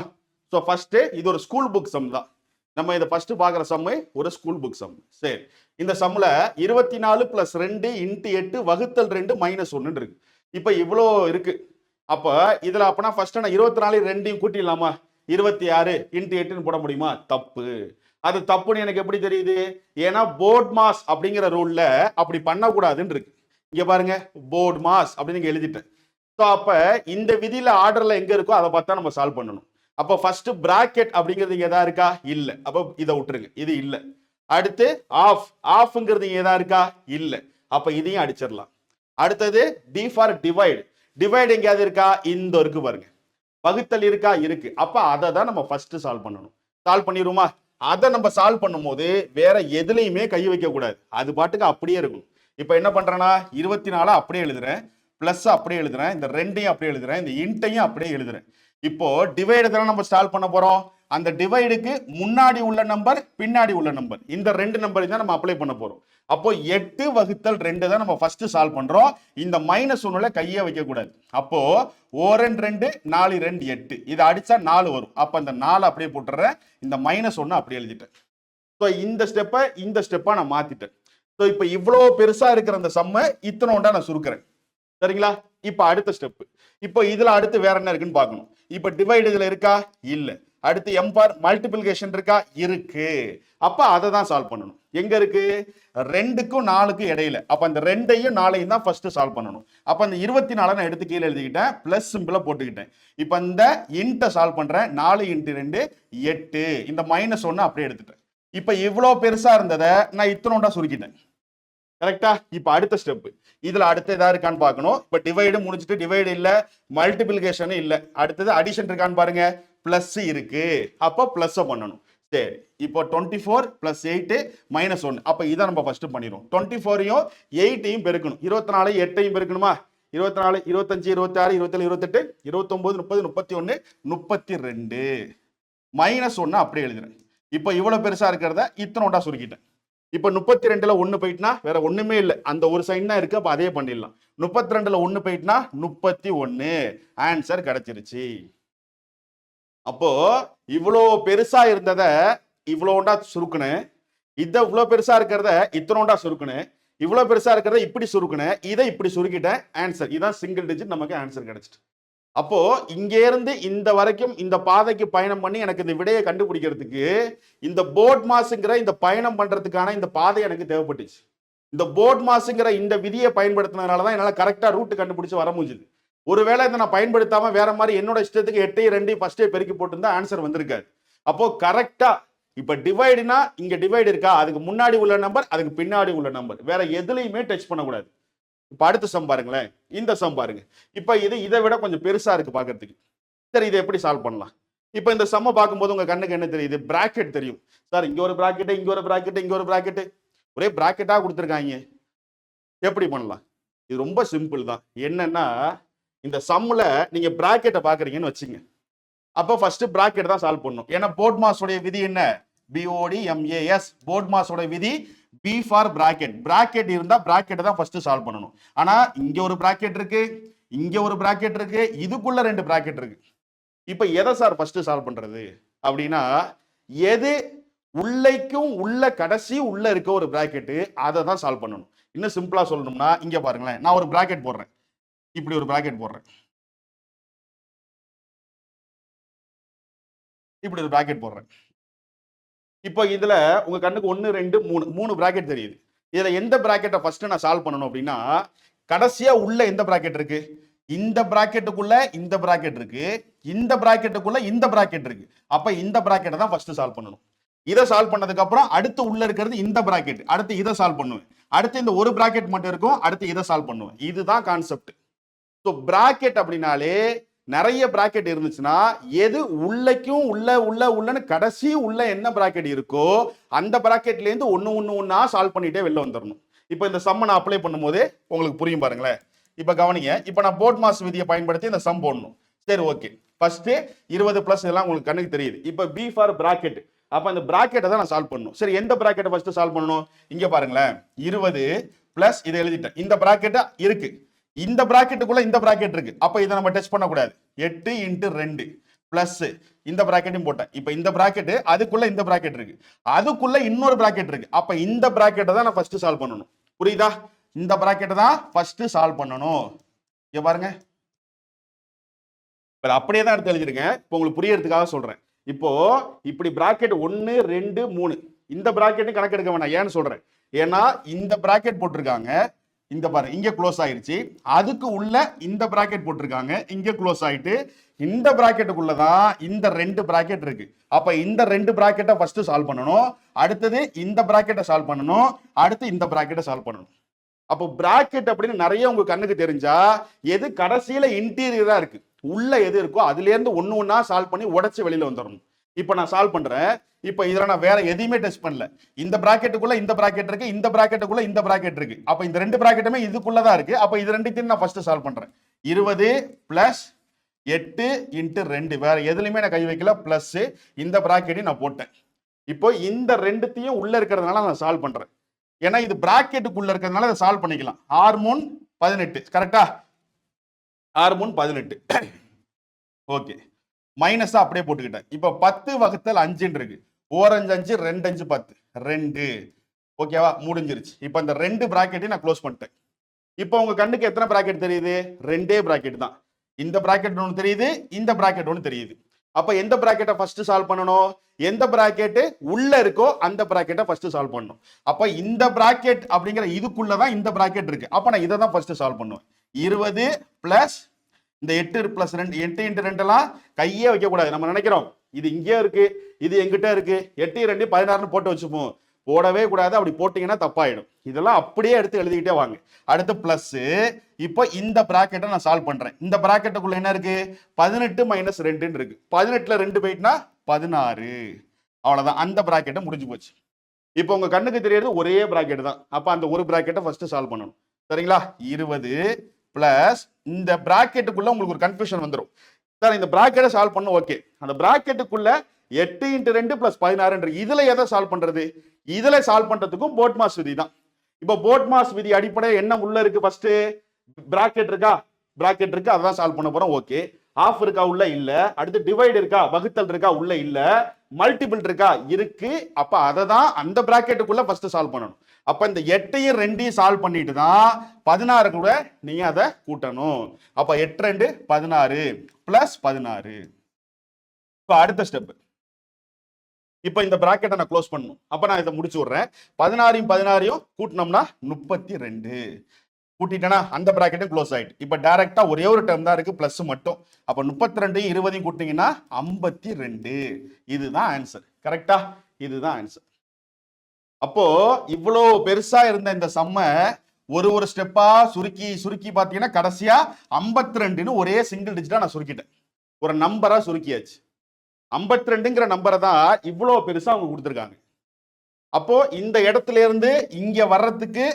ஸோ ஃபர்ஸ்ட் இது ஒரு ஸ்கூல் புக் சம் தான். நம்ம இதை ஃபர்ஸ்ட் பார்க்குற சம் ஒரு ஸ்கூல் புக் சம். சரி, இந்த சம்ல 24 + 2 × 8 வகுத்தல் 2 -1 இருக்கு. இப்ப இவ்வளோ இருக்கு. அப்ப இதுல அப்பனா ஃபர்ஸ்ட் நான் 24 2 கூட்டிடலாமா? 26 × 8 போட முடியுமா? தப்பு. அது தப்புன்னு எனக்கு எப்படி தெரியுது? ஏன்னா போர்ட் மாஸ் அப்படிங்கிற ரூல்ல அப்படி பண்ணக்கூடாதுன்னு இருக்கு. இங்க பாருங்க, போர்ட் மாஸ் அப்படின்னு நீங்க எழுதிட்டேன். ஸோ அப்ப இந்த விதியில ஆர்டர்ல எங்க இருக்கோ அதை பார்த்தா நம்ம சால்வ் பண்ணணும். அப்ப ஃபர்ஸ்ட் பிராக்கெட் அப்படிங்கிறது இங்க எதா இருக்கா? இல்ல. அப்ப இதை விட்டுருங்க, இது இல்ல. அடுத்து ஆஃப்ங்கிறது இங்க எதா இருக்கா? இல்ல. அப்ப இதையும் அடிச்சிடலாம். அடுத்தது டி ஃபார் டிவைட். டிவைட் எங்கேயாவது இருக்கா? இந்த இருக்கு பாருங்க. வகுத்தல் இருக்கா? இருக்கு. அப்ப அதை தான் நம்ம ஃபர்ஸ்ட் சால்வ் பண்ணணும். சால்வ் பண்ணிடுவோமா? அதை நம்ம சால்வ் பண்ணும்போது வேற எதுலையுமே கை வைக்க கூடாது. அது பாட்டுக்கு அப்படியே இருக்கும். இப்ப என்ன பண்றேன்னா 24 அப்படியே எழுதுறேன், பிளஸ் அப்படியே எழுதுறேன், இந்த 2ஐயும் அப்படியே எழுதுறேன், இந்த இன்ட்டையும் அப்படியே எழுதுறேன். இப்போ டிவைடு தானே நம்ம சால்வ் பண்ண போறோம். அந்த டிவைடுக்கு முன்னாடி உள்ள நம்பர், பின்னாடி உள்ள நம்பர், இந்த 2 நம்பர் தான் நம்ம அப்ளை பண்ண போறோம். அப்போ 8 வகுத்தல் 2 தான் நம்ம ஃபர்ஸ்ட் சால்வ் பண்றோம். இந்த -1ல கையே வைக்க கூடாது. அப்போ 1 2 4 2 8 இதை அடிச்சா 4 வரும். அப்ப அந்த 4 அப்படியே போட்டுறேன், இந்த -1 அப்படியே எழுதிட்டேன். ஸோ இந்த ஸ்டெப்பா நான் மாத்திட்டேன். ஸோ இப்போ இவ்வளோ பெருசா இருக்கிற அந்த சம்மை இத்தனோண்டா நான் சுருக்கிறேன். சரிங்களா? இப்ப அடுத்த ஸ்டெப். இப்போ இதுல அடுத்து வேற என்ன இருக்குன்னு பார்க்கணும். இப்ப டிவைட் இதுல இருக்கா? இல்ல. அடுத்து m பார் மல்டிபிளிகேஷன் இருக்கா இருக்கு. அப்ப அதை தான் சால்வ் பண்ணணும். எங்க இருக்கு 2க்கும் 4க்கும் இடையில. அப்ப அந்த 2ஐயும் 4ஐயும் தான் ஃபர்ஸ்ட் சால்வ் பண்ணணும். அப்ப அந்த 24 நான் எடுத்து கீழே எழுதிக்கிட்டேன், பிளஸ் சிம்பிளா போட்டுக்கிட்டேன். இப்ப இந்த இன்ட சால்வ் பண்றேன். 4 × 2 8. இந்த -1 அப்படியே எடுத்துட்டேன். இப்ப இவ்வளவு பெருசா இருந்ததை நான் இத்தனோண்டா சுருக்கிட்டேன். கரெக்டா? இப்ப அடுத்த ஸ்டெப். இதுல அடுத்து ஏதாவது இருக்கான்னு பார்க்கணும். இப்ப டிவைடு முடிச்சுட்டு டிவைடு இல்ல, மல்டிபிளிகேஷன் இல்ல, அடுத்தது அடிஷன் இருக்கான்னு பாருங்க. பிளஸ் இருக்கு. அப்ப பிளஸ் பண்ணணும். சரி, இப்போ 24 + 8 -1. அப்ப இதை நம்ம ஃபர்ஸ்ட் பண்ணிடுவோம். 24ஐயும் 8ஐயும் பெருக்கணும். 24 8ஐயும் பெருக்கணுமா? 24 25 26 27 28 29 30 31 32 -1 அப்படியே எழுதுறேன். இப்போ இவ்வளவு பெருசா இருக்கிறத இத்தனோண்டா சுருக்கிட்டேன். இப்ப 32ல 1 போயிட்டுனா வேற ஒண்ணுமே இல்லை, அந்த ஒரு சைன் தான் இருக்கு. அப்ப அதே பண்ணிடலாம். 32ல 1 போயிட்டுனா 31. ஆன்சர் கிடைச்சிருச்சு. அப்போ இவ்வளோ பெருசா இருந்தத இவ்வளோண்டா சுருக்குனேன், இதை இவ்வளோ பெருசா இருக்கிறத இத்தனோண்டா சுருக்குனேன், இவ்வளோ பெருசா இருக்கிறத இப்படி சுருக்குனேன், இதை இப்படி சுருக்கிட்டேன். ஆன்சர் இதான் சிங்கிள் டிஜிட், நமக்கு ஆன்சர் கிடைச்சிட்டு. அப்போ இங்க இருந்து இந்த வரைக்கும் இந்த பாதைக்கு பயணம் பண்ணி எனக்கு இந்த விடையை கண்டுபிடிக்கிறதுக்கு இந்த போர்ட் மாஸ்ங்கிற இந்த பயணம் பண்றதுக்கான இந்த பாதை எனக்கு தேவைப்பட்டுச்சு. இந்த போர்ட் மாஸ்ங்கிற இந்த விதியை பயன்படுத்தினதுனால தான் என்னால் கரெக்டா ரூட் கண்டுபிடிச்சு வர முடிஞ்சுது. ஒருவேளை இதை நான் பயன்படுத்தாம வேற மாதிரி என்னோட இஷ்டத்துக்கு 8 2 ஃபர்ஸ்டே பெருக்கி போட்டிருந்தா ஆன்சர் வந்திருக்காது. அப்போ கரெக்டா இப்ப டிவைடுனா இங்க டிவைடு இருக்கா, அதுக்கு முன்னாடி உள்ள நம்பர் அதுக்கு பின்னாடி உள்ள நம்பர் வேற எதுலையுமே டச் பண்ணக்கூடாது. இப்ப அடுத்த சம் பாருங்களேன். இந்த சம் பாருங்க. இப்ப இது இதை விட கொஞ்சம் பெருசா இருக்கு பாக்கிறதுக்கு. சரி, இதை எப்படி சால்வ் பண்ணலாம்? இப்ப இந்த சம்ம பார்க்கும்போது உங்க கண்ணுக்கு என்ன தெரியுது? பிராக்கெட் தெரியும். சார் இங்க ஒரு பிராக்கெட், இங்க ஒரு பிராக்கெட், இங்க ஒரு பிராக்கெட், ஒரே பிராக்கெட்டா கொடுத்துருக்காங்க. எப்படி பண்ணலாம்? இது ரொம்ப சிம்பிள் தான். என்னன்னா இந்த சம்ல நீங்க பிராக்கெட்டை பாக்குறீங்கன்னு வச்சுங்க. அப்போ ஃபர்ஸ்ட் பிராக்கெட் தான் சால்வ் பண்ணணும். ஏன்னா போர்ட் மாஸோட விதி என்ன? BODMAS. போர்ட் மாஸோட விதி B ஃபார் பிராக்கெட். பிராக்கெட் இருந்தா பிராக்கெட் தான் ஃபர்ஸ்ட் சால்வ் பண்ணணும். ஆனா இங்க ஒரு பிராக்கெட் இருக்கு, இங்க ஒரு பிராக்கெட் இருக்கு, இதுக்குள்ள 2 பிராக்கெட் இருக்கு. இப்போ எதை சார் ஃபர்ஸ்ட் சால்வ் பண்றது அப்படின்னா, எது உள்ளைக்கும் உள்ள கடைசி உள்ள இருக்க ஒரு பிராக்கெட், அதை தான் சால்வ் பண்ணணும். இன்னும் சிம்பிளா சொல்லணும்னா இங்க பாருங்களேன், நான் ஒரு பிராக்கெட் போடுறேன், இப்படி ஒரு பிராக்கெட் போடுறேன், இப்படி ஒரு பிராக்கெட் போடுறேன். இப்போ இதுல உங்க கண்ணுக்கு 1 2 3 பிராக்கெட் தெரியுது. இதுல எந்த பிராக்கெட்டை ஃபர்ஸ்ட் நான் சால்வ் பண்ணணும் அப்படின்னா, கடைசியா உள்ள எந்த பிராக்கெட் இருக்கு? இந்த பிராக்கெட்டுக்குள்ள இந்த பிராக்கெட் இருக்கு, இந்த பிராக்கெட்டுக்குள்ள இந்த பிராக்கெட் இருக்கு. அப்ப இந்த பிராக்கெட்டை தான் ஃபர்ஸ்ட் சால்வ் பண்ணணும். இதை சால்வ் பண்ணதுக்கு அப்புறம் அடுத்து உள்ள இருக்கிறது இந்த பிராக்கெட், அடுத்து இதை சால்வ் பண்ணுவேன். அடுத்து இந்த ஒரு பிராக்கெட் மட்டும் இருக்கும், அடுத்து இதை சால்வ் பண்ணுவேன். இதுதான் கான்செப்ட். ஸோ பிராக்கெட் அப்படின்னாலே நிறைய பிராக்கெட் இருந்துச்சுன்னா எது உள்ளைக்கும் உள்ளன்னு கடைசி உள்ள என்ன பிராக்கெட் இருக்கோ அந்த பிராக்கெட்ல இருந்து ஒண்ணா சால்வ் பண்ணிட்டே வெளில வந்துடணும். இப்போ இந்த சம்மை நான் அப்ளை பண்ணும்போது உங்களுக்கு புரியும் பாருங்களேன். இப்போ கவனிங்க. இப்போ நான் போர்ட் மாஸ் விதியை பயன்படுத்தி இந்த சம் போடணும். சரி, ஓகே. ஃபர்ஸ்ட் 20 பிளஸ் இதெல்லாம் உங்களுக்கு கண்ணுக்கு தெரியுது. இப்போ B ஃபார் பிராக்கெட். அப்ப அந்த பிராக்கெட்டை தான் நான் சால்வ் பண்ணணும். சரி, எந்த பிராக்கெட்டை ஃபர்ஸ்ட் சால்வ் பண்ணணும்? இங்க பாருங்களேன், 20 பிளஸ் இதை எழுதிட்டேன். இந்த பிராக்கெட் இருக்கு, இந்த பிராக்கெட்டுக்குள்ள இந்த பிராக்கெட் இருக்கு. அப்ப இதை நம்ம டச் பண்ணக்கூடாது. 8 × 2 பிளஸ் இந்த பிராக்கெட்டையும் போட்டேன். இப்ப இந்த பிராக்கெட் அதுக்குள்ள இந்த பிராக்கெட் இருக்கு, அதுக்குள்ள இன்னொரு பிராக்கெட் இருக்கு. அப்ப இந்த பிராக்கெட்டை தான் நான் ஃபர்ஸ்ட் சால்வ் பண்ணணும். புரியுதா? இந்த பிராக்கெட்டை தான் ஃபர்ஸ்ட் சால்வ் பண்ணணும். இங்க பாருங்க, அப்படியே தான் எடுத்து எழுதிருக்கேன். இப்போ உங்களுக்கு புரியறதுக்காக சொல்றேன். இப்போ இப்படி பிராக்கெட் 1 2 3 இந்த பிராக்கெட்டும் கணக்கு எடுக்க வேணாம். ஏன்னு சொல்றேன், ஏன்னா இந்த பிராக்கெட் போட்டிருக்காங்க, இந்த பாருங்க இங்க க்ளோஸ் ஆயிருச்சு. அதுக்கு உள்ள இந்த பிராக்கெட் போட்டிருக்காங்க, இங்க க்ளோஸ் ஆயிட்டு இந்த பிராக்கெட்டுக்குள்ளதான் இந்த 2 பிராக்கெட் இருக்கு. அப்ப இந்த 2 பிராக்கெட்டை ஃபர்ஸ்ட் சால்வ் பண்ணணும், அடுத்தது இந்த பிராக்கெட்டை சால்வ் பண்ணணும், அடுத்து இந்த பிராக்கெட்டை சால்வ் பண்ணணும். அப்போ பிராக்கெட் அப்படின்னு நிறைய உங்க கண்ணுக்கு தெரிஞ்சா எது கடைசியில இன்டீரியரா இருக்கு, உள்ள எது இருக்கோ அதுல இருந்து ஒண்ணா சால்வ் பண்ணி உடைச்சு வெளியில வந்துடணும். இப்ப நான் சால்வ் பண்றேன். இப்ப இதுல நான் வேற எதையுமே டெஸ்ட் பண்ணல. இந்த பிராக்கெட்டுக்குள்ள இந்த பிராக்கெட் இருக்கு, இந்த பிராக்கெட்டுக்குள்ள இந்த பிராக்கெட் இருக்கு. அப்ப இந்த 2 பிராக்கெட்டுமே இதுக்குள்ளதான் இருக்கு. அப்ப இது ரெண்டுத்தையும் நான் ஃபர்ஸ்ட் சால்வ் பண்றேன். 20 பிளஸ் 8 × 2 வேற எதுலையுமே நான் கை வைக்கல, பிளஸ் இந்த பிராக்கெட்டையும் நான் போட்டேன். இப்போ இந்த ரெண்டுத்தையும் உள்ள இருக்கிறதுனால நான் சால்வ் பண்றேன். ஏன்னா இது பிராக்கெட்டுக்குள்ள இருக்கிறதுனால அதை சால்வ் பண்ணிக்கலாம். 6 × 3 18 கரெக்டா? 6 × 3 18 ஓகே. மைனஸ் அப்படியே போட்டுக்கிட்டேன். இப்போ 10 / 5 இருக்கு. 1 5 5 2 5 10 2 ஓகேவா? முடிஞ்சிருச்சு. இப்போ இந்த 2 பிராக்கெட்டையும் நான் க்ளோஸ் பண்ணிட்டேன். இப்போ உங்க கண்ணுக்கு எத்தனை பிராக்கெட் தெரியுது? 2 பிராக்கெட் தான். இந்த பிராக்கெட் ஒன்று தெரியுது, இந்த பிராக்கெட் ஒன்று தெரியுது. அப்ப எந்த பிராக்கெட்டை ஃபர்ஸ்ட் சால்வ் பண்ணணும்? எந்த பிராக்கெட் உள்ள இருக்கோ அந்த பிராக்கெட்டை ஃபர்ஸ்ட் சால்வ் பண்ணணும். அப்ப இந்த பிராக்கெட் அப்படிங்கிற இதுக்குள்ளதான் இந்த பிராக்கெட் இருக்கு. அப்ப நான் இதை தான் ஃபர்ஸ்ட் சால்வ் பண்ணுவேன். 20 பிளஸ் இந்த 8 பிளஸ் 2, 8 இன்ட்டு 2 எல்லாம் கையே வைக்க கூடாது. நம்ம நினைக்கிறோம் இது இங்கே இருக்கு, இது எங்கிட்ட இருக்கு, 8 2 16 போட்டு வச்சுப்போம். போடவே கூடாது. அப்படி போட்டீங்கன்னா தப்பாயிடும். இதெல்லாம் அப்படியே எடுத்து எழுதிக்கிட்டே வாங்க. அடுத்து பிளஸ். இப்போ இந்த பிராக்கெட்டை நான் சால்வ் பண்றேன். இந்த பிராக்கெட்டுக்குள்ள என்ன இருக்கு? 18 மைனஸ் 2 இருக்கு. 18ல 2 போயிட்டுனா 16. அவ்வளவுதான், அந்த பிராக்கெட்டை முடிஞ்சு போச்சு. இப்போ உங்க கண்ணுக்கு தெரியறது ஒரே பிராக்கெட் தான். அப்ப அந்த ஒரு பிராக்கெட்டை ஃபர்ஸ்ட் சால்வ் பண்ணணும். சரிங்களா? 20 பிளஸ் இந்த பிராக்கெட்டுக்குள்ள உங்களுக்கு ஒரு கன்ஃபியூஷன் வந்துடும். சார் இந்த பிராக்கெட்டை சால்வ் பண்ணணும், ஓகே. அந்த பிராக்கெட்டுக்குள்ள 8 இன்ட்டு 2 பிளஸ் 16 இதுல எதை சால்வ் பண்றது? இதுல சால்வ் பண்றதுக்கும் போட்மாஸ் விதி தான். இப்போ போட்மாஸ் விதி அடிப்படையில் என்ன உள்ள இருக்கு? ஃபர்ஸ்ட் பிராக்கெட் இருக்கா? பிராக்கெட் இருக்கு, அதான் சால்வ் பண்ண போறோம். ஓகே. ஆஃப் இருக்கா? உள்ள இல்ல. அடுத்து டிவைட் இருக்கா? வகுத்தல் இருக்கா? உள்ள இல்ல. மல்டிபிள் இருக்கா? இருக்கு. அப்ப அதை தான் அந்த பிராக்கெட்டுக்குள்ள ஃபர்ஸ்ட் சால்வ் பண்ணணும். அப்ப இந்த 8யும் 2யும் சால்வ் பண்ணிட்டு தான் 16 கூட நீங்க அதை கூட்டணும். அப்ப 8 2 16 பிளஸ் 16. இப்ப அடுத்த ஸ்டெப். இப்ப இந்த பிராக்கெட்டை நான் க்ளோஸ் பண்ணணும். அப்ப நான் இதை முடிச்சு விடுறேன். 16யும் 16யும் கூட்டினோம்னா 32. கூட்டிட்டேனா அந்த பிராக்கெட்டும் க்ளோஸ் ஆயிட்டு. இப்ப டைரக்டா ஒரே ஒரு டேர்ம் தான் இருக்கு, பிளஸ் மட்டும். அப்ப 32யும் 20யும் கூட்டிங்கன்னா 52. இதுதான் ஆன்சர். கரெக்டா? இதுதான் ஆன்சர். அப்போ இவ்வளோ பெருசா இருந்த இந்த சம்ம ஒரு ஸ்டெப்பா சுருக்கி சுருக்கி பாத்தீங்கன்னா கடைசியா 52ன்னு ஒரே சிங்கிள் டிஜிட்டா நான் சுருக்கிட்டேன். ஒரு நம்பரா சுருக்கியாச்சு. 52ங்கிற நம்பரை தான் இவ்வளோ பெருசா அவங்க கொடுத்துருக்காங்க. அப்போ இந்த இடத்துல இருந்து இங்க வர்றதுக்கு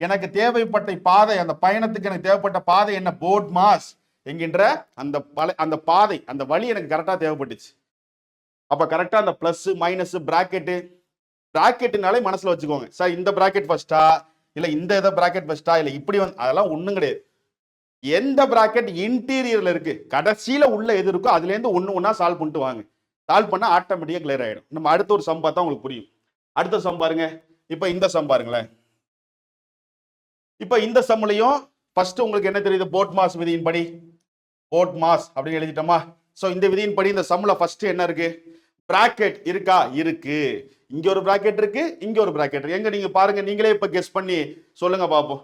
எனக்கு தேவைப்பட்ட பாதை, அந்த பயணத்துக்கு எனக்கு தேவைப்பட்ட பாதை என்ன? போட்மாஸ் என்கின்ற அந்த பாதை, அந்த வழி எனக்கு கரெக்டா தேவைப்பட்டுச்சு. அப்ப கரெக்டா அந்த பிளஸ் மைனஸ் பிராக்கெட்டு, பிராக்கெட்னாலே மனசுல வச்சுக்கோங்க. சார் இந்த பிராக்கெட் ஃபர்ஸ்டா, இல்ல இந்த இதை பிராக்கெட் ஃபர்ஸ்டா, இல்ல இப்படி அதெல்லாம் ஒண்ணும் கிடையாது. எந்த பிராக்கெட் இன்டீரியர்ல இருக்கு, கடைசியில உள்ள எது இருக்கோ அதுல இருந்து ஒண்ணா சால்வ் பண்ணிட்டு வாங்க. சால்வ் பண்ணா ஆட்டோமேட்டிக்கா கிளியர் ஆயிடும். நம்ம அடுத்த ஒரு சம் பார்த்தா உங்களுக்கு புரியும். அடுத்த சம் பாருங்க. இப்ப இந்த சம் பாருங்களேன். இப்ப இந்த சம்லையும் ஃபர்ஸ்ட் உங்களுக்கு என்ன தெரியுது? போட்மாஸ் விதியின் படி, போட்மாஸ் அப்படின்னு எழுதிட்டோமா? சோ இந்த விதியின் படி இந்த சம்ல ஃபர்ஸ்ட் என்ன இருக்கு? பிராக்கெட் இருக்கா? இருக்கு. இங்க ஒரு பிராக்கெட் இருக்கு, இங்க ஒரு பிராக்கெட் இருக்கு. எங்க நீங்க பாருங்க, நீங்களே இப்ப கெஸ் பண்ணி சொல்லுங்க பாப்போம்.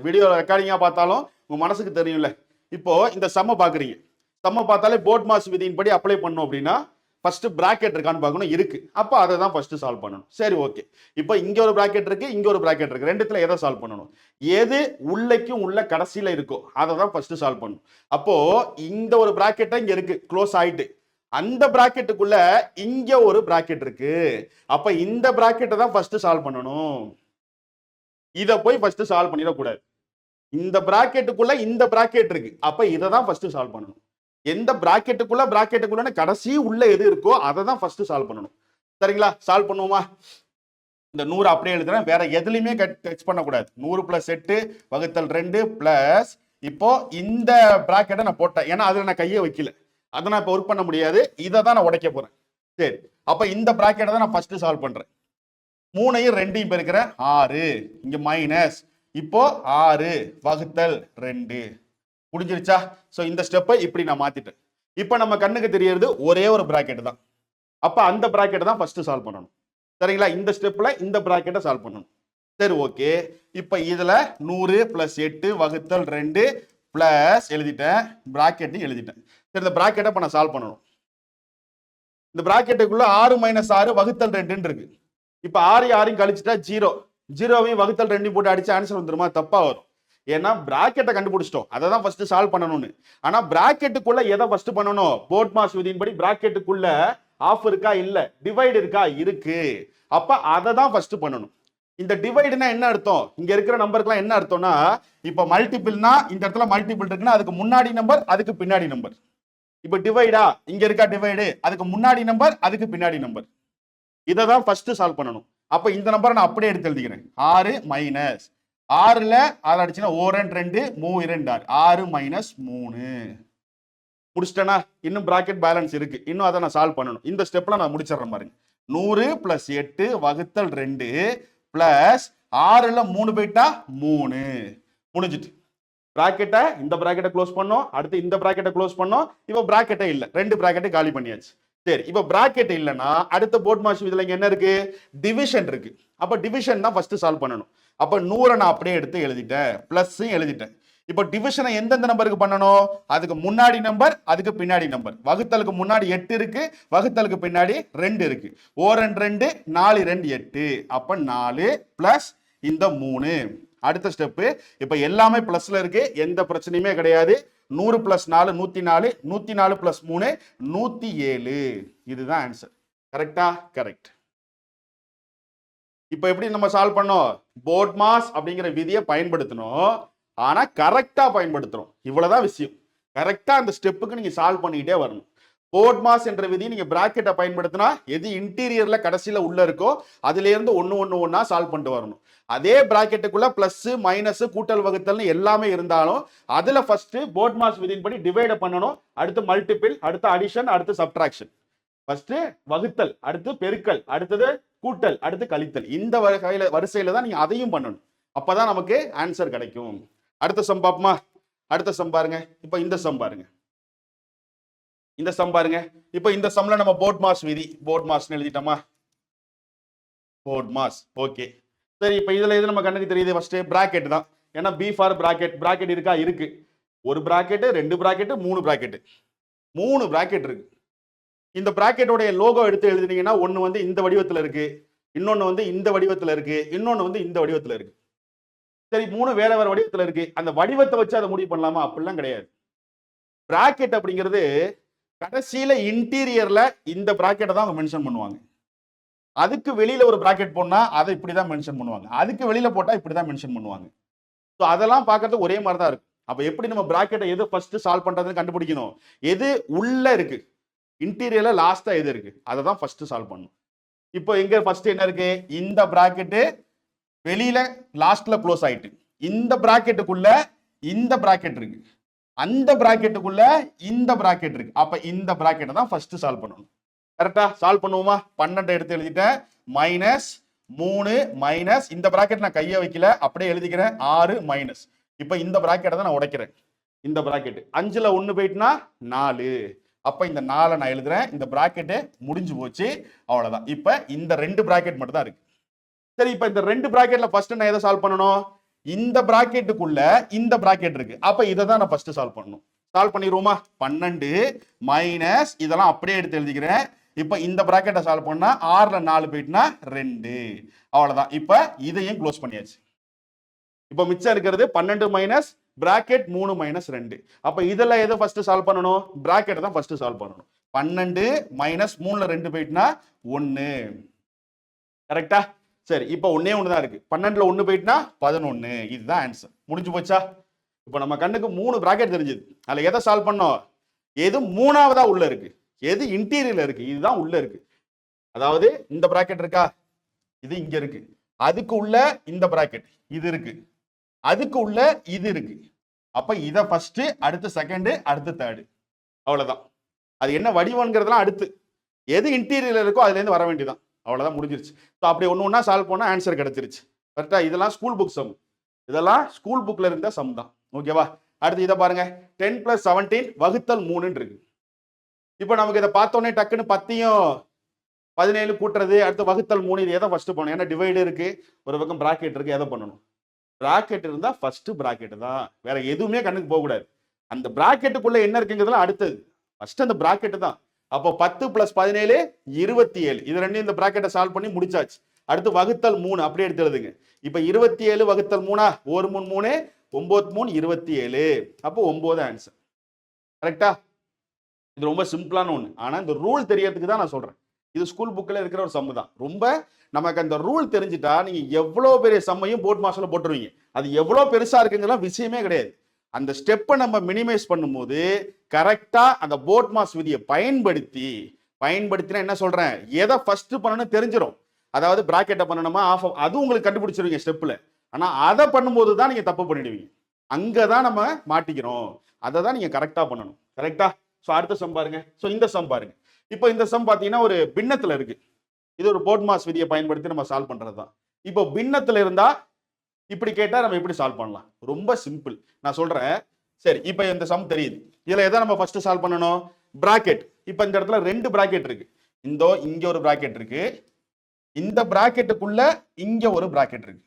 வீடியோ ரெக்கார்டிங்கா பார்த்தாலும் உங்க மனசுக்கு தெரியும்ல. இப்போ இந்த சம்ம பாக்குறீங்க. சம்ம பார்த்தாலே போட்மாஸ் விதியின் படி அப்ளை பண்ணணும் அப்படின்னா ஃபர்ஸ்ட் பிராக்கெட் இருக்கான்னு பார்க்கணும். இருக்கு. அப்ப அதை தான் ஃபர்ஸ்ட் சால்வ் பண்ணணும். சரி, ஓகே. இப்போ இங்க ஒரு பிராக்கெட் இருக்கு, இங்க ஒரு பிராக்கெட் இருக்கு. ரெண்டுத்துல எதை சால்வ் பண்ணணும்? எது உள்ளைக்கும் உள்ள கடைசியில இருக்கோ அதை தான் ஃபர்ஸ்ட் சால்வ் பண்ணணும். அப்போ இந்த ஒரு பிராக்கெட்டை இங்க இருக்கு, க்ளோஸ் ஆயிட்டு. அந்த பிராக்கெட்டுக்குள்ள இங்க ஒரு பிராக்கெட் இருக்கு. அப்ப இந்த பிராக்கெட்டை தான் ஃபர்ஸ்ட் சால்வ் பண்ணணும். இத போய் ஃபர்ஸ்ட் சால்வ் பண்ணிடக்கூடாது. இந்த பிராக்கெட்டுக்குள்ள இந்த பிராக்கெட் இருக்கு. அப்ப இதை தான் ஃபர்ஸ்ட் சால்வ் பண்ணணும். எந்த பிராக்கெட்டுக்குள்ள கடைசி உள்ள எது இருக்கோ அதை தான் ஃபர்ஸ்ட் சால்வ் பண்ணணும். சரிங்களா? சால்வ் பண்ணுவோமா? இந்த 100 அப்படியே எழுதுறேன். வேற எதுலையுமே டச் பண்ணக்கூடாது. 100 பிளஸ் 8 வகுத்தல் 2 பிளஸ் இப்போ இந்த பிராக்கெட்டை நான் போட்டேன். ஏன்னா அதுல நான் கையை வைக்கல, அதை நான் இப்போ ஒர்க் பண்ண முடியாது. இதை தான் நான் உடைக்க போறேன். சரி, அப்ப இந்த பிராக்கெட்டை தான் நான் ஃபர்ஸ்ட் சால்வ் பண்றேன். 3யும் 2யும் பெருக்கிறேன் 6. இங்க மைனஸ். இப்போ 6 வகுத்தல் 2 முடிஞ்சிருச்சா? சோ இந்த ஸ்டெப்பை இப்படி நான் மாத்திட்டேன். இப்போ நம்ம கண்ணுக்கு தெரியறது ஒரே ஒரு பிராக்கெட் தான். அப்ப அந்த பிராக்கெட்டை தான் ஃபர்ஸ்ட் சால்வ் பண்ணணும். சரிங்களா? இந்த ஸ்டெப்ல இந்த பிராக்கெட்டை சால்வ் பண்ணணும். சரி, ஓகே. இப்போ இதுல 100 பிளஸ் 8 வகுத்தல் 2 பிளஸ் எழுதிட்டேன், பிராக்கெட்டையும் எழுதிட்டேன். சரி, இந்த பிராக்கெட்டை இப்ப நான் சால்வ் பண்ணணும். இந்த பிராக்கெட்டுக்குள்ள 6 மைனஸ் 6 வகுத்தல் 2 இருக்கு. இப்ப 6 கழிச்சுட்டா 0. 0வையும் வகுத்தல் 2 போட்டு அடிச்சு ஆன்சர் வந்துருமா? தப்பா வரும். ஏன்னா பிராக்கெட்டை கண்டுபிடிச்சிட்டோம், அதை தான் ஃபர்ஸ்ட் சால்வ் பண்ணணும்னு. ஆனா பிராக்கெட்டுக்குள்ள எதை ஃபர்ஸ்ட் பண்ணணும்? போட்மாஸ் விதியின்படி பிராக்கெட்டுக்குள்ள ஆஃப் இருக்கா? இல்ல. டிவைட் இருக்கா? இருக்கு. அப்ப அதை தான் ஃபர்ஸ்ட் பண்ணணும். இந்த டிவைடுனா என்ன அர்த்தம்? இங்க இருக்கிற நம்பருக்குலாம் என்ன அர்த்தம்னா, இப்ப மல்டிபிள்னா இந்த இடத்துல மல்டிபிள் இருக்குன்னா அதுக்கு முன்னாடி நம்பர், அதுக்கு பின்னாடி நம்பர். இப்ப டிவைடா? இங்க இருக்கா டிவைடு, அதுக்கு முன்னாடி நம்பர், அதுக்கு பின்னாடி நம்பர். இதை தான் ஃபர்ஸ்ட் சால்வ் பண்ணணும். அப்ப இந்த நம்பரை நான் அப்படியே எடுத்து எழுதிக்கிறேன். 6 மைனஸ் 6ல 6 அடிச்சுன்னா 1 2 3 2 6 6 மைனஸ் 3 முடிச்சிட்டேனா? இன்னும் பிராக்கெட் பேலன்ஸ் இருக்கு, இன்னும் அதை நான் சால்வ் பண்ணணும். இந்த ஸ்டெப்ல நான் முடிச்சிடறேன் பாருங்க. 100 பிளஸ் 8 வகுத்தல் 2 பிளஸ் 6ல 3 போயிட்டா 3 முடிஞ்சிட்டு. பிராக்கெட்டை இந்த பிராக்கெட்டை க்ளோஸ் பண்ணோம், அடுத்து இந்த பிராக்கெட்டை க்ளோஸ் பண்ணோம். இப்போ பிராக்கெட்டே இல்லை, ரெண்டு பிராக்கெட்டை காலி பண்ணியாச்சு. சரி, இப்போ பிராக்கெட் இல்லைன்னா அடுத்த போர்ட் மாஸ் இதுல என்ன இருக்கு, டிவிஷன் இருக்கு. அப்ப டிவிஷன் தான் ஃபர்ஸ்ட் சால்வ் பண்ணணும். அப்ப 100 நான் அப்படியே எடுத்து எழுதிட்டேன், பிளஸ் எழுதிட்டேன். இப்போ டிவிஷனை எந்தெந்த நம்பருக்கு பண்ணணும், அதுக்கு முன்னாடி நம்பர், அதுக்கு பின்னாடி நம்பர். வகுத்தலுக்கு முன்னாடி 8 இருக்கு, வகுத்தலுக்கு பின்னாடி 2 இருக்கு. ஓரன் 2 4 2 8. அப்ப 4 பிளஸ் இந்த 3. அடுத்த ஸ்டெப், இப்ப எல்லாமே பிளஸ்ல இருக்கு, எந்த பிரச்சனையுமே கிடையாது. 100 பிளஸ் 4 104, 104 பிளஸ் 3 107. இதுதான் ஆன்சர். கரெக்டா? கரெக்ட். இப்ப எப்படி நம்ம சால்வ் பண்ணோம், போர்ட் மாஸ் அப்படிங்கிற விதியை பயன்படுத்தணும், ஆனா கரெக்டா பயன்படுத்துறோம். இவ்வளவுதான் விஷயம். கரெக்டா அந்த ஸ்டெப்புக்கு நீங்க சால்வ் பண்ணிக்கிட்டே வரணும். போர்ட் மாஸ் என்ற விதி நீங்க பிராக்கெட்டை பயன்படுத்தினா எது இன்டீரியர்ல கடைசியில உள்ள இருக்கோ அதுல இருந்து ஒன்னா சால்வ் பண்ணிட்டு வரணும். அதே பிராக்கெட்டுக்குள்ள பிளஸ் மைனஸ் கூட்டல் வகுத்தல்னு எல்லாமே இருந்தாலும் அதுல ஃபர்ஸ்ட் போர்ட் மாஸ் விதியின்படி டிவைட் பண்ணணும், அடுத்து மல்டிபிள், அடுத்து அடிஷன், அடுத்து சப்ட்ராக்ஷன். ஃபர்ஸ்ட் வகுத்தல், அடுத்து பெருக்கல், அடுத்தது கூட்டல், அடுத்து கழித்தல். இந்த வரிசையில தான் நீங்க அதையும் பண்ணணும். அப்பதான் நமக்கு ஆன்சர் கிடைக்கும். அடுத்த சம் பாப்போமா? அடுத்த சம் பாருங்க. இப்ப இந்த சம் பாருங்க, இந்த சம் பாருங்க. இப்ப இந்த சம்ல நம்ம போர்ட் மாஸ் விதி, போர்ட் மாஸ் எழுதிட்டோமா? போர்ட் மாஸ். ஓகே, சரி. இப்ப இதுல எது நம்ம கண்ணுக்கு தெரியுது, ஃபர்ஸ்ட் பிராக்கெட் தான். ஏன்னா பி ஃபார் பிராக்கெட். பிராக்கெட் இருக்கா? இருக்கு. ஒரு பிராக்கெட், ரெண்டு பிராக்கெட், மூணு பிராக்கெட், 3 பிராக்கெட் இருக்கு. இந்த பிராக்கெட்டோட லோகோ எடுத்து எழுதினீங்கன்னா ஒன்னு வந்து இந்த வடிவத்துல இருக்கு, இன்னொன்னு வந்து இந்த வடிவத்துல இருக்கு, இன்னொன்னு வந்து இந்த வடிவத்துல இருக்கு. சரி, 3 வேற வேற வடிவத்துல இருக்கு. அந்த வடிவத்தை வச்சு அதை முடிவு பண்ணலாமா? அப்படிலாம் கிடையாது. பிராக்கெட் அப்படிங்கிறது கடைசியில இன்டீரியர்ல இந்த பிராக்கெட்டை தான் அவங்க மென்ஷன் பண்ணுவாங்க. அதுக்கு வெளியில ஒரு பிராக்கெட் போனா அதை இப்படிதான் மென்ஷன் பண்ணுவாங்க, அதுக்கு வெளியில போட்டா இப்படிதான் மென்ஷன் பண்ணுவாங்க. ஸோ அதெல்லாம் பார்க்கறது ஒரே மாதிரி தான் இருக்கு. அப்ப எப்படி நம்ம பிராக்கெட்டை எது ஃபர்ஸ்ட் சால்வ் பண்றதுன்னு கண்டுபிடிக்கணும். எது உள்ள இருக்கு, இன்டீரியர்ல லாஸ்டா எது இருக்கு, அதை தான் ஃபர்ஸ்ட் சால்வ் பண்ணணும். இப்போ எங்க ஃபர்ஸ்ட் என்ன இருக்கு, இந்த பிராக்கெட்டு வெளியில லாஸ்ட்ல க்ளோஸ் ஆயிட்டு, இந்த பிராக்கெட்டுக்குள்ள இந்த பிராக்கெட் இருக்கு, அந்த பிராக்கெட்டுக்குள்ள இந்த பிராக்கெட் இருக்கு. அப்ப இந்த பிராக்கெட்டை தான் ஃபர்ஸ்ட் சால்வ் பண்ணணும். கரெக்டா? சால்வ் பண்ணுவோமா? 12 எடுத்து எழுதிட்டேன், மைனஸ் 3 மைனஸ் இந்த பிராக்கெட் நான் கையை வைக்கல, அப்படியே எழுதிக்கிறேன் 6 மைனஸ். இப்ப இந்த பிராக்கெட்டை தான் நான் உடைக்கிறேன். இந்த பிராக்கெட் 5ல 1 போயிட்டுனா 4. அப்ப இந்த 4 நான் எழுதுறேன், இந்த பிராக்கெட்டு முடிஞ்சு போச்சு, அவ்வளவுதான். இப்ப இந்த 2 பிராக்கெட் மட்டும் தான் இருக்கு. சரி, இப்ப இந்த 2 பிராக்கெட்ல ஃபர்ஸ்ட் நான் எதை சால்வ் பண்ணணும், இந்த பிராக்கெட்டுக்குள்ள இந்த பிராக்கெட் இருக்கு. அப்ப இதை தான் நான் ஃபர்ஸ்ட் சால்வ் பண்ணணும். சால்வ் பண்ணிடுவோமா? 12 மைனஸ் இதெல்லாம் அப்படியே எடுத்து எழுதிக்கிறேன். இப்ப இந்த பிராக்கெட்டை சால்வ் பண்ணா 6ல 4 போயிட்டுனா 2, அவ்வளவுதான். இப்ப இதையும் க்ளோஸ் பண்ணியாச்சு. இப்ப மிச்சம் இருக்கிறது 12 மைனஸ் பிராக்கெட் 3 மைனஸ் 2. அப்ப இதுல எதை ஃபர்ஸ்ட் சால்வ் பண்ணணும், பிராக்கெட்டை தான் ஃபர்ஸ்ட் சால்வ் பண்ணணும். 12 மைனஸ் 3ல 2 போயிட்டுனா 1. கரெக்டா? சரி, இப்ப ஒன்னே ஒண்ணுதான் இருக்கு. 12ல 1 போயிட்டுனா 11. இதுதான் ஆன்சர். முடிஞ்சு போச்சா? இப்ப நம்ம கண்ணுக்கு 3 பிராக்கெட் தெரிஞ்சது. அதுல எதை சால்வ் பண்ணோம், எது மூணாவதா உள்ள இருக்கு, எது இன்டீரியர்ல இருக்கு, இதுதான் உள்ள இருக்கு. அதாவது இந்த பிராக்கெட் இருக்கா, இது இங்க இருக்கு, அதுக்கு உள்ள இந்த பிராக்கெட் இது இருக்கு, அதுக்கு உள்ள இது இருக்கு. அப்ப இத ஃபர்ஸ்ட், அடுத்து செகண்ட், அடுத்து தேர்ட், அவ்வளவுதான். அது என்ன வடிவம்ங்கிறதுலாம் அடுத்து, எது இன்டீரியர்ல இருக்கோ அதுல இருந்து வர வேண்டியதான், அவ்வளவுதான், முடிஞ்சிருச்சு. ஸோ அப்படி ஒண்ணா சால்வ் பண்ணா ஆன்சர் கிடைச்சிருச்சு. கரெக்டா? இதெல்லாம் ஸ்கூல் புக் சம், இதெல்லாம் ஸ்கூல் புக்ல இருந்த சம் தான். ஓகேவா? அடுத்து இதை பாருங்க, 10 + 17 வகுத்தல் 3 இருக்கு. இப்போ நமக்கு இதை பார்த்தோன்னே டக்குன்னு 10யும் 17 கூட்டுறது, அடுத்து வகுத்தல் 3, இது எதை ஃபர்ஸ்ட் பண்ணணும்? ஏன்னா டிவைடு இருக்கு, ஒரு பக்கம் பிராக்கெட் இருக்கு, எதை பண்ணணும்? பிராக்கெட் இருந்தா ஃபர்ஸ்ட் பிராக்கெட் தான், வேற எதுவுமே கண்ணுக்கு போக கூடாது. அந்த பிராக்கெட்டுக்குள்ள என்ன இருக்குங்கிறதுலாம் அடுத்தது, ஃபர்ஸ்ட் அந்த பிராக்கெட் தான். அப்போ 10 + 17 27. இது ரெண்டையும் இந்த பிராக்கெட்டை சால்வ் பண்ணி முடிச்சாச்சு. அடுத்து வகுத்தல் 3 அப்படியே எடுத்து எழுதுங்க. இப்ப 27 வகுத்தல் 3, 1 3 3, 9 3 27. அப்போ 9 ஆன்சர். கரெக்டா? இது ரொம்ப சிம்பிளான ஒண்ணு. ஆனா இந்த ரூல் தெரியறதுக்கு தான் நான் சொல்றேன். இது ஸ்கூல் புக்ல இருக்கிற ஒரு சம் தான். ரொம்ப நமக்கு அந்த ரூல் தெரிஞ்சிட்டா நீங்க எவ்வளவு பெரிய சம்மையும் போர்ட் மாஸ்ல போட்டுருவீங்க. அது எவ்வளவு பெருசா இருக்குங்கலாம் விஷயமே கிடையாது. அந்த ஸ்டெப்பை நம்ம மினிமைஸ் பண்ணும்போது கரெக்டா அந்த போர்ட் மாஸ் விதியை பயன்படுத்தினா என்ன சொல்றேன், எதை ஃபர்ஸ்ட் பண்ணணும்னு தெரிஞ்சிடும். அதாவது பிராக்கெட்டை பண்ணணுமா ஆஃப், அது உங்களுக்கு கண்டுபிடிச்சிருவீங்க ஸ்டெப்ல. ஆனா அதை பண்ணும்போது தான் நீங்க தப்பு பண்ணிடுவீங்க. அங்கதான் நம்ம மாட்டிக்கிறோம். அதை தான் நீங்க கரெக்டா பண்ணணும். கரெக்டா? ஸோ அடுத்த சம் பாருங்க. ஸோ இந்த சம் பாருங்க. இப்போ இந்த சம் பார்த்தீங்கன்னா ஒரு பின்னத்துல இருக்கு. இது ஒரு போர்ட் மாஸ் விதியை பயன்படுத்தி நம்ம சால்வ் பண்றது தான். இப்போ பின்னத்துல இருந்தா இப்படி கேட்டா நம்ம எப்படி சால்வ் பண்ணலாம்? ரொம்ப சிம்பிள். நான் சொல்றேன். சரி, இப்போ இந்த சம் தெரியுது. இதுல எதை நம்ம ஃபர்ஸ்ட் சால்வ் பண்ணணும்? பிராக்கெட். இப்போ இந்த இடத்துல ரெண்டு பிராக்கெட் இருக்கு. இங்க ஒரு பிராக்கெட் இருக்கு. இந்த பிராக்கெட்டுக்குள்ள இங்க ஒரு பிராக்கெட் இருக்கு.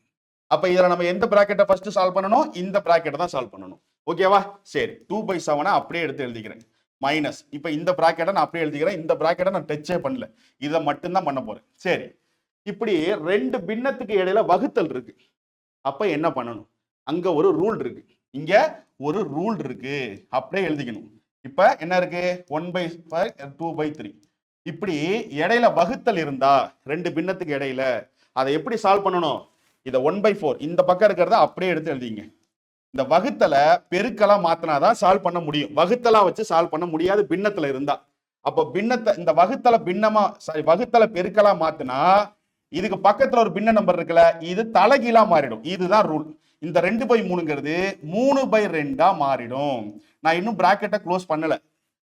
அப்ப இதுல நம்ம எந்த பிராக்கெட்டை ஃபர்ஸ்ட் சால்வ் பண்ணணும்? இந்த பிராக்கெட்டை தான் சால்வ் பண்ணணும். ஓகேவா? சரி, 2/7 அப்படியே எடுத்து எழுதிக்கிறேன். மைனஸ், இப்போ இந்த பிராக்கெட்டை நான் அப்படியே எழுதிக்கிறேன். இந்த பிராக்கெட்டை நான் டச்சே பண்ணல. இதை மட்டும்தான் பண்ண போறேன். சரி, இப்படி ரெண்டு பின்னத்துக்கு இடையில வகுத்தல் இருக்கு. அப்ப என்ன பண்ணணும்? அங்க ஒரு ரூல் இருக்கு, இங்க ஒரு ரூல் இருக்கு. அப்படியே எழுதிக்கணும். இப்ப என்ன இருக்கு? 1/5 2/3. இப்படி இடையில வகுத்தல் இருந்தா ரெண்டு பின்னத்துக்கு இடையில அதை எப்படி சால்வ் பண்ணணும்? இதை 1/4 இந்த பக்கம் இருக்கிறத அப்படியே எடுத்து எழுதிங்க. இந்த வகுத்தலை பெருக்கலா மாத்தினாதான் சால்வ் பண்ண முடியும். வகுத்தலா வச்சு சால்வ் பண்ண முடியாது பின்னத்துல இருந்தா. அப்ப பின்னத்தை இந்த வகுத்தலை பின்னமா வகுத்தலை பெருக்கலா மாத்தினா இதுக்கு பக்கத்துல ஒரு பின்ன நம்பர் இருக்குல்ல, இது தலைகீழா மாறிடும். இதுதான் ரூல். இந்த 2/3ங்கிறது 3/2 மாறிடும். நான் இன்னும் பிராக்கெட்டை க்ளோஸ் பண்ணல.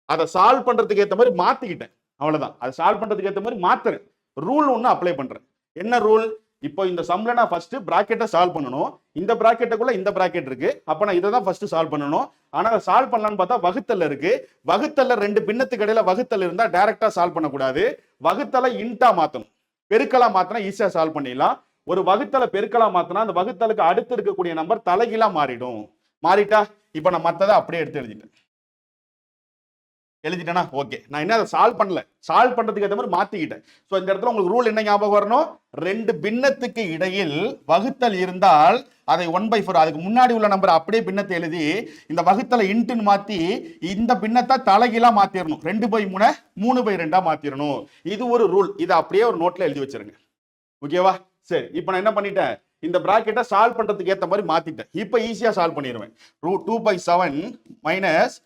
அதை சால்வ் பண்றதுக்கு ஏற்ற மாதிரி மாத்திக்கிட்டேன். அவ்வளவுதான். அதை சால்வ் பண்றதுக்கு ஏற்ற மாதிரி மாத்துறேன். ரூல் ஒன்னு அப்ளை பண்றேன். என்ன ரூல்? இப்போ இந்த சம்ல நான் ஃபர்ஸ்ட் பிராக்கெட்டை சால்வ் பண்ணணும். இந்த பிராக்கெட்டுக்குள்ள இந்த பிராக்கெட் இருக்கு. அப்ப நான் இதை தான் ஃபர்ஸ்ட் சால்வ் பண்ணணும். ஆனா அதை சால்வ் பண்ணலான்னு பார்த்தா வகுத்தல் இருக்கு. வகுத்தல்ல ரெண்டு பின்னத்துக்கு இடையில வகுத்தல் இருந்தா டைரக்டா சால்வ் பண்ணக்கூடாது. வகுத்தலை இன்டா மாத்தணும். பெருக்கலா மாத்தினா ஈஸியா சால்வ் பண்ணிடலாம். ஒரு வகுத்தலை பெருக்கலா மாத்தினா அந்த வகுத்தலுக்கு அடுத்து இருக்கக்கூடிய நம்பர் தலைகீழா மாறிடும். மாறிட்டா இப்ப நான் மத்ததை அப்படியே எடுத்து எழுதிட்டேனா? ஓகே. நான் என்ன அதை சால்வ் பண்ணல, சால்வ் பண்றதுக்கு ஏற்ற மாதிரி மாத்திக்கிட்டேன். ஸோ இந்த இடத்துல உங்களுக்கு ரூல் என்ன ஞாபகம் வரணும்? ரெண்டு பின்னத்துக்கு இடையில் வகுத்தல் இருந்தால் அதை 1/4 அதுக்கு முன்னாடி உள்ள நம்பர் அப்படியே பின்னத்தை எழுதி இந்த வகுத்தலை இன்ட்டுன்னு மாத்தி இந்த பின்னத்தை தலைகீழா மாத்திரணும். 2/3 3/2 மாத்திரணும். இது ஒரு ரூல். இதை அப்படியே ஒரு நோட்ல எழுதி வச்சிருங்க. ஓகேவா? சரி, இப்போ நான் என்ன பண்ணிட்டேன்? இந்த பிராக்கெட்டை சால்வ் பண்றதுக்கு ஏற்ற மாதிரி மாத்திட்டேன். இப்போ ஈஸியா சால்வ் பண்ணிடுவேன். 2/7 மைனஸ்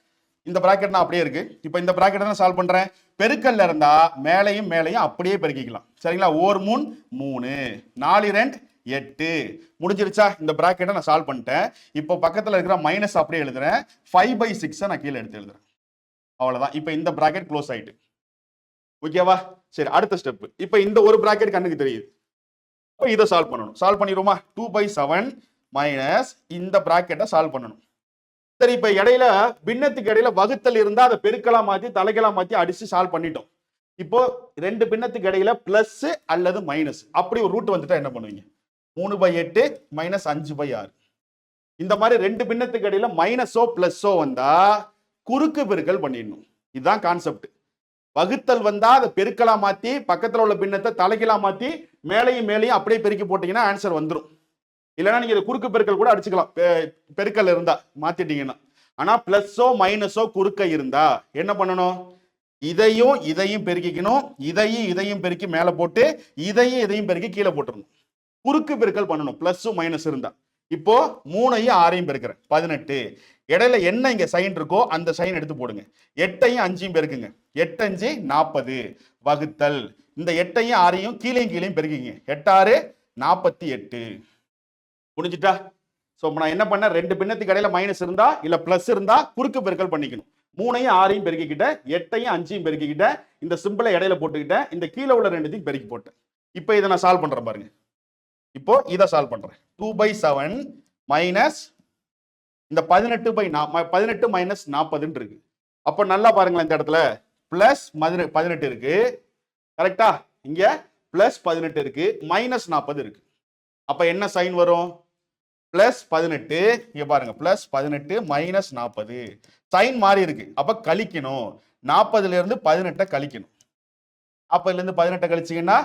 இந்த பிராக்கெட் நான் அப்படியே இருக்கு. இப்போ இந்த பிராக்கெட்டை நான் சால்வ் பண்றேன். பெருக்கல்ல இருந்தா மேலையும் மேலையும் அப்படியே பெருக்கிக்கலாம். சரிங்களா? 1 3 3 4 2 8 முடிஞ்சிருச்சா? இந்த பிராக்கெட்டை நான் சால்வ் பண்ணிட்டேன். இப்போ பக்கத்துல இருக்கிற மைனஸ் அப்படியே எழுதுறேன். 5/6 நான் கீழே எடுத்து எழுதுறேன். அவ்வளவுதான். இப்போ இந்த பிராக்கெட் க்ளோஸ் ஆயிட்டு. ஓகேவா? சரி, அடுத்த ஸ்டெப். இப்போ இந்த ஒரு பிராக்கெட் கண்ணுக்கு தெரியுது. இப்போ இதை சால்வ் பண்ணணும். சால்வ் பண்ணிடுவோமா? 2/7 மைனஸ் இந்த பிராக்கெட்டை சால்வ் பண்ணணும். சரி, இப்ப இடையில பின்னத்துக்கு இடையில வகுத்தல் இருந்தா அதை பெருக்கலா மாத்தி தலைகளா மாத்தி அடிச்சு சால்வ் பண்ணிட்டோம். இப்போ ரெண்டு பின்னத்துக்கு இடையில பிளஸ் அல்லது மைனஸ் அப்படி ஒரு ரூட் வந்துட்டா என்ன பண்ணுவீங்க? 3/8 மைனஸ் 5/6. இந்த மாதிரி ரெண்டு பின்னத்துக்கு இடையில மைனஸோ பிளஸோ வந்தா குறுக்கு பெருக்கல் பண்ணிடணும். இதுதான் கான்செப்ட். வகுத்தல் வந்தா அதை பெருக்கலா மாத்தி பக்கத்துல உள்ள பின்னத்தை தலைகளா மாத்தி மேலையும் மேலையும் அப்படியே பெருக்கி போட்டீங்கன்னா ஆன்சர் வந்துடும். இல்லைன்னா நீங்க குறுக்கு பெருக்கல் கூட அடிச்சுக்கலாம். பெருக்கல் இருந்தா மாத்திட்டீங்கன்னா. ஆனா பிளஸோ மைனஸோ குறுக்க இருந்தா என்ன பண்ணணும்? இதையும் இதையும் பெருக்கிக்கணும். இதையும் பெருக்கி மேல போட்டு இதையும் பெருக்கி கீழே போட்டுருணும். குறுக்கு பெருக்கல் பண்ணணும் பிளஸும் மைனஸ் இருந்தா. இப்போ 3ஐயும் 6ஐயும் பெருக்கிறேன் 18. இடையில என்ன இங்க சைன் இருக்கோ அந்த சைன் எடுத்து போடுங்க. 8ஐயும் 5ஐயும் பெருக்குங்க. 8 5 40 வகுத்தல் இந்த 8ஐயும் 6ஐயும் கீழையும் பெருக்கிங்க. 8 6 48. முடிஞ்சிட்டா? ஸோ நான் என்ன பண்ண? ரெண்டு பின்னத்துக்கு இடையில மைனஸ் இருந்தா இல்ல பிளஸ் இருந்தா குறுக்கு பெருக்கல் பண்ணிக்கணும். 3ஐயும் 6ஐயும் பெருக்கிக்கிட்டேன். 8ஐயும் 5ஐயும் பெருக்கிக்கிட்டேன். இந்த சிம்பிளை இடையில போட்டுக்கிட்டேன். இந்த கீழே உள்ள ரெண்டுத்தையும் பெருக்கி போட்டேன். இப்போ இதை நான் சால்வ் பண்றேன் பாருங்க. இப்போ இதை சால்வ் பண்றேன். 2/7 மைனஸ் இந்த 18 மைனஸ் 40 இருக்கு. அப்போ நல்லா பாருங்களேன், இந்த இடத்துல பிளஸ் 18 இருக்கு. கரெக்டா? இங்க பிளஸ் 18 இருக்கு, மைனஸ் 40 இருக்கு. அப்ப என்ன சைன் வரும்? பிளஸ் 18. இங்க பாருங்க, பிளஸ் 18 மைனஸ் 40 சைன் மாறி இருக்கு. அப்ப கழிக்கணும். 40ல இருந்து 18 கழிக்கணும். 40ல இருந்து 18 கழிச்சீங்கன்னா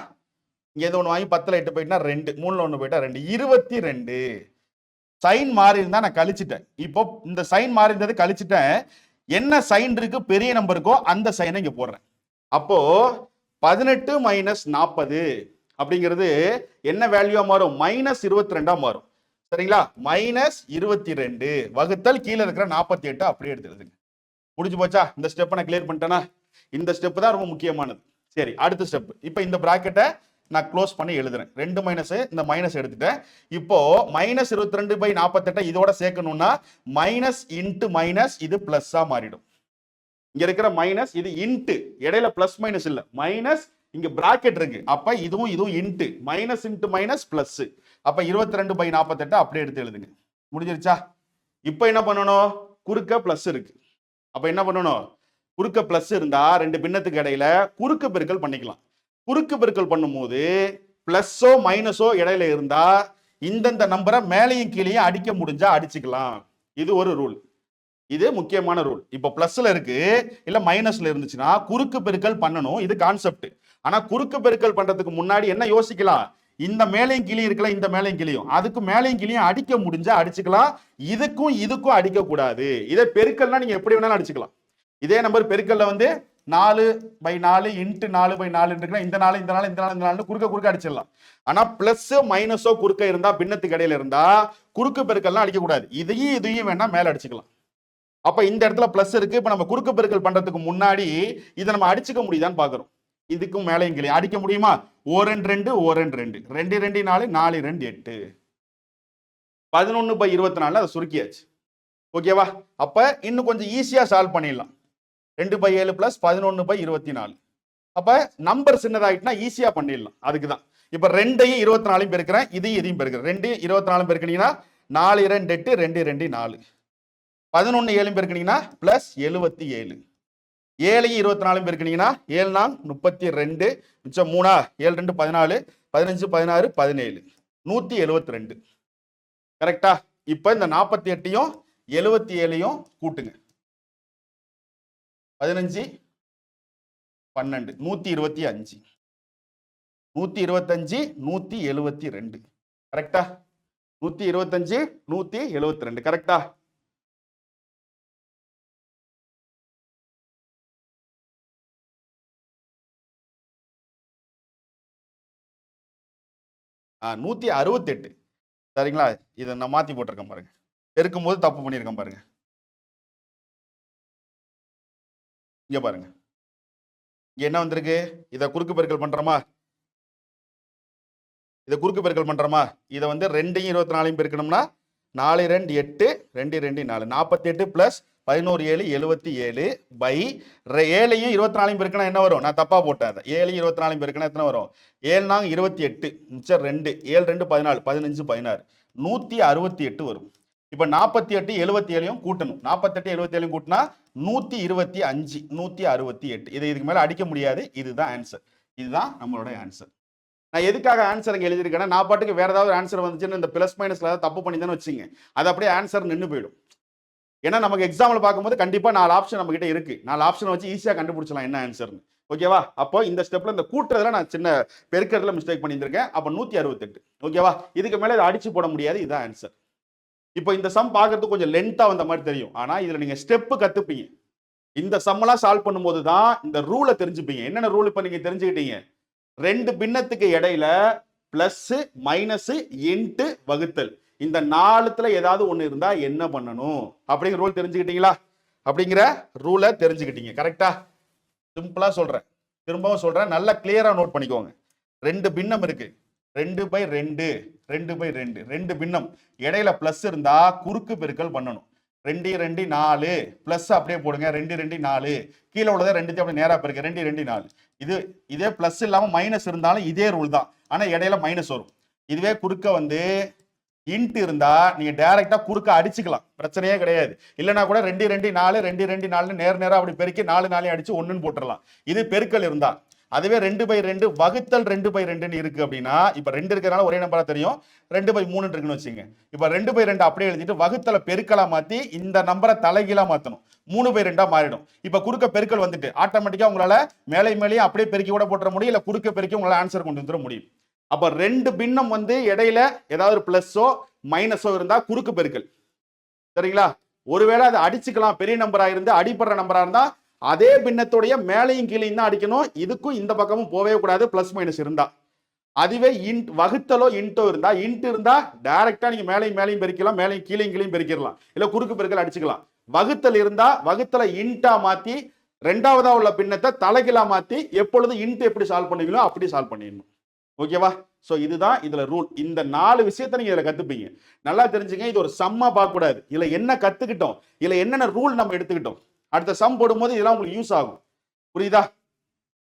இங்க எது ஒன்று வாங்கி 10ல 8 போயிட்டா 2, 3ல 1 போயிட்டா 2, 22. சைன் மாறி இருந்தா நான் கழிச்சிட்டேன். இப்போ இந்த சைன் மாறி இருந்தது கழிச்சிட்டேன். என்ன சைன் இருக்கு பெரிய நம்பருக்கோ அந்த சைனை இங்க போடுறேன். அப்போ 18 மைனஸ் 40 அப்படிங்கிறது என்ன வேல்யூவா மாறும்? மைனஸ் 22 மாறும். சரிங்களா? மைனஸ் 22 வகுத்தல் கீழே இருக்கிற 48 அப்படியே எடுத்துருதுங்க. முடிஞ்சு போச்சா? இந்த ஸ்டெப்பை நான் கிளியர் பண்ணிட்டேனா? இந்த ஸ்டெப் தான் ரொம்ப முக்கியமானது. சரி, அடுத்த ஸ்டெப். இப்போ இந்த பிராக்கெட்டை நான் க்ளோஸ் பண்ணி எழுதுறேன். 2 மைனஸ் இந்த மைனஸ் எடுத்துட்டேன். இப்போ மைனஸ் 22/48 இதோட சேர்க்கணும்னா மைனஸ் இன்ட்டு மைனஸ் இது பிளஸ்ஸா மாறிடும். இங்க இருக்கிற மைனஸ் இது இன்ட்டு, இடையில பிளஸ் மைனஸ் இல்ல, மைனஸ் இங்க பிராக்கெட் இருக்கு. அப்ப இதுவும் into minus into minus plus. அப்ப 22/48 அப்படியே எடுத்து எழுதுங்க. முடிஞ்சிருச்சா? இப்ப என்ன பண்ணணும்? குறுக்க பிளஸ் இருக்கு. அப்ப என்ன பண்ணணும்? குறுக்க பிளஸ் இருந்தா ரெண்டு பின்னத்துக்கு இடையில குறுக்கு பெருக்கல் பண்ணிக்கலாம். குறுக்கு பெருக்கல் பண்ணும்போது பிளஸோ மைனஸோ இடையில இருந்தா இந்தந்த நம்பரை மேலையும் கீழையும் அடிக்க முடிஞ்சா அடிச்சுக்கலாம். இது ஒரு ரூல். இது முக்கியமான ரூல். இப்போ பிளஸ்ல இருக்கு இல்ல மைனஸ்ல இருந்துச்சுன்னா குறுக்கு பெருக்கல் பண்ணணும். இது கான்செப்ட். ஆனா குறுக்கு பெருக்கல் பண்றதுக்கு முன்னாடி என்ன யோசிக்கலாம்? இந்த மேலையும் கீழையும் இருக்கலாம், இந்த மேலையும் கீழையும், அதுக்கு மேலையும் கீழையும் அடிக்க முடிஞ்சா அடிச்சுக்கலாம். இதுக்கும் அடிக்க கூடாது. இதை பெருக்கல்னா நீங்க எப்படி வேணாலும் அடிச்சுக்கலாம். இதே நம்பர் பெருக்கல்ல வந்து 4/4 இன்ட்டு 4/4 இருக்குன்னா இந்த 4 குறுக்க அடிச்சிடலாம். ஆனா பிளஸ் மைனஸோ குறுக்க இருந்தா பின்னத்துக்கு இடையில இருந்தா குறுக்கு பெருக்கல்லாம் அடிக்க கூடாது. இதையும் வேணா மேல அடிச்சுக்கலாம். அப்ப இந்த இடத்துல பிளஸ் இருக்கு. இப்ப நம்ம குறுக்கு பெருக்கல் பண்றதுக்கு முன்னாடி இதை நம்ம அடிச்சுக்க முடியுதான்னு பாக்குறோம். இதுக்கும் மேலையும் கீழே அடிக்க முடியுமா? 2 2 2 2 4 4 2 8 11/24 அதை சுருக்கியாச்சு. ஓகேவா? அப்ப இன்னும் கொஞ்சம் ஈஸியா சால்வ் பண்ணிடலாம். 2/7 பிளஸ் 11/24. அப்ப நம்பர் சின்னதாயிட்டுனா ஈஸியா பண்ணிடலாம். அதுக்குதான் இப்ப 2ஐயும் 24 பெருக்கிறேன், இதையும் பெருக்கிறேன். 2 24 பெருக்கினீங்கன்னா 4 2 8 2 2 4 11 7 பெருக்கினீங்கன்னா பிளஸ் 77. 7ஐயும் 24 பெருக்கினீங்கன்னா 7 4 32 மிச்சம் 3 7 2 14 15 16 17 172. கரெக்டா? இப்ப இந்த 48ஐயும் 77ஐயும் கூட்டுங்க. 15 12 125 125 172. கரெக்டா? 125 172. கரெக்டா? ஆ 168. சரிங்களா? இதை நான் மாத்தி போட்டிருக்கேன் பாருங்க. பெருக்கும் போது தப்பு பண்ணியிருக்கேன் பாருங்க. இங்க பாருங்க, இங்க என்ன வந்திருக்கு? இதை குறுக்கு பெருக்கல் பண்றோமா? இதை குறுக்கு பெருக்கல் பண்றோமா? இதை வந்து 2ஐயும் 24ஐயும் பெருக்கணும்னா 4 2 8 2 2 4 48 பிளஸ் 11 7 77 பை 7ஐயும் 24ஐயும் பெருக்கினா என்ன வரும்? நான் தப்பா போட்டேன். 7ஐயும் 24ஐயும் பெருக்கினா எத்தனை வரும்? 7 4 28 மிச்சம் 2 7 2 14 15 16 168 வரும். இப்ப 48 77ஐயும் கூட்டணும். 48 77ஐயும் கூட்டினா 125 168. இதை இதுக்கு மேல அடிக்க முடியாது. இதுதான் ஆன்சர். இதுதான் நம்மளோட ஆன்சர். நான் எதுக்காக ஆன்சர் இங்கே எழுதியிருக்கேன்னா, நான் பாட்டுக்கு வேற ஏதாவது ஆன்சர் வந்துச்சுன்னு இந்த பிளஸ் மைனஸ்ல ஏதாவது தப்பு பண்ணி தானே வச்சுங்க, அது அப்படியே ஆன்சர் நின்று போயிடும். ஏன்னா நமக்கு எக்ஸாம்பிள் பார்க்கும்போது கண்டிப்பா 4 ஆப்ஷன் நம்ம கிட்ட இருக்கு. 4 ஆப்ஷன் வச்சு ஈஸியா கண்டுபிடிச்சலாம் என்ன ஆன்சர்னு. ஓகேவா? அப்போ இந்த ஸ்டெப்ல இந்த கூட்டுறதுல நான் சின்ன பெருக்கிறதுல மிஸ்டேக் பண்ணியிருக்கேன். அப்போ 168. ஓகேவா? இதுக்கு மேல இதை அடிச்சு போட முடியாது. இதுதான் ஆன்சர். இப்போ இந்த சம் பார்க்கறதுக்கு கொஞ்சம் லென்த்தா வந்த மாதிரி தெரியும். ஆனா இதுல நீங்க ஸ்டெப் கத்துப்பீங்க. இந்த சம்மெல்லாம் சால்வ் பண்ணும்போது தான் இந்த ரூலை தெரிஞ்சுப்பீங்க. என்னென்ன ரூல் இப்ப நீங்க தெரிஞ்சுக்கிட்டீங்க? ரெண்டு பின்னத்துக்கு இடையில பிளஸ் மைனஸ் இன்ட்டு வகுத்தல், இந்த 4த்துல ஏதாவது ஒண்ணு இருந்தா என்ன பண்ணணும் அப்படிங்கிற ரூல் தெரிஞ்சுக்கிட்டீங்களா? அப்படிங்கிற ரூலை தெரிஞ்சுக்கிட்டீங்க. கரெக்டா? சிம்பிளா சொல்றேன், திரும்பவும் சொல்றேன், நல்லா கிளியரா நோட் பண்ணிக்கோங்க. ரெண்டு பின்னம் இருக்கு. 2/2 2/2 ரெண்டு பின்னம் இடையில பிளஸ் இருந்தா குறுக்கு பெருக்கல் பண்ணணும். 2 2 4 பிளஸ் அப்படியே போடுங்க. 2 2 4 கீழே உள்ளதை 2 அப்படியே நேரா பெருக்க. 2 2 4 இதே பிளஸ் இல்லாம மைனஸ் இருந்தாலும் இதே ரூல் தான். ஆனா இடையில மைனஸ் வரும். இதுவே குறுக்க வந்து இன்ட் இருந்தா நீங்க டைரக்டா குறுக்க அடிச்சுக்கலாம், பிரச்சனையே கிடையாது. இல்லைன்னா கூட 2 2 4 2 2 4 நேரா அப்படி பெருக்கி 4 4 அடிச்சு 1ன்னு போட்டுடலாம். இது பெருக்கல் இருந்தா. அதுவே 2/2 வகுத்தல் 2/2 இருக்கு அப்படின்னா, இப்ப 2 இருக்கிறதுனால ஒரே நம்பரா தெரியும், 2/3 இருக்குன்னு வச்சுங்க. இப்ப 2/2 அப்படியே எழுதிட்டு வகுத்தல பெருக்கலா மாத்தி இந்த நம்பரை தலைகீழா மாத்தணும். 3/2 மாறிடும். இப்ப குறுக்க பெருக்கல் வந்துட்டு ஆட்டோமேட்டிக்கா உங்களால மேலையும் அப்படியே பெருக்கி கூட போட்டுற முடியும், இல்ல குறுக்க பெருக்கி உங்களால ஆன்சர் கொண்டு வந்துட முடியும். அப்ப ரெண்டு பின்னம் வந்து இடையில ஏதாவது பிளஸோ மைனஸோ இருந்தா குறுக்கு பெருக்கல். சரிங்களா? ஒருவேளை அதை அடிச்சுக்கலாம், பெரிய நம்பரா இருந்து அடிப்படுற நம்பரா இருந்தா அதே பின்னத்துடைய மேலையும் கீழையும் தான் அடிக்கணும். இதுக்கும் இந்த பக்கமும் போவே கூடாது பிளஸ் மைனஸ் இருந்தா. அதுவே இன்ட் வகுத்தலோ இன்ட்டோ இருந்தா, இன்ட் இருந்தா டைரக்டா நீங்க மேலையும் பெருக்கலாம், மேலையும் கீழையும் பெருக்கிடலாம், இல்ல குறுக்கு பெருக்கல் அடிச்சுக்கலாம். வகுத்தல் இருந்தா வகுத்தல இன்ட்டா மாத்தி ரெண்டாவதா உள்ள பின்னத்தை தலைகீழா மாத்தி எப்பொழுது இன்ட் எப்படி சால்வ் பண்ணுவீங்களோ அப்படி சால்வ் பண்ணிடணும். ஓகேவா? சோ இதுதான் இதுல ரூல். இந்த 4 விஷயத்தை நீங்க இதுல கத்துப்பீங்க. நல்லா தெரிஞ்சுங்க, இது ஒரு சம்மா பார்க்க கூடாது. இதுல என்ன கத்துக்கிட்டோம், இதுல என்னென்ன ரூல் நம்ம எடுத்துக்கிட்டோம், அடுத்த சம் போடும்போது இதெல்லாம் உங்களுக்கு யூஸ் ஆகும். புரியுதா?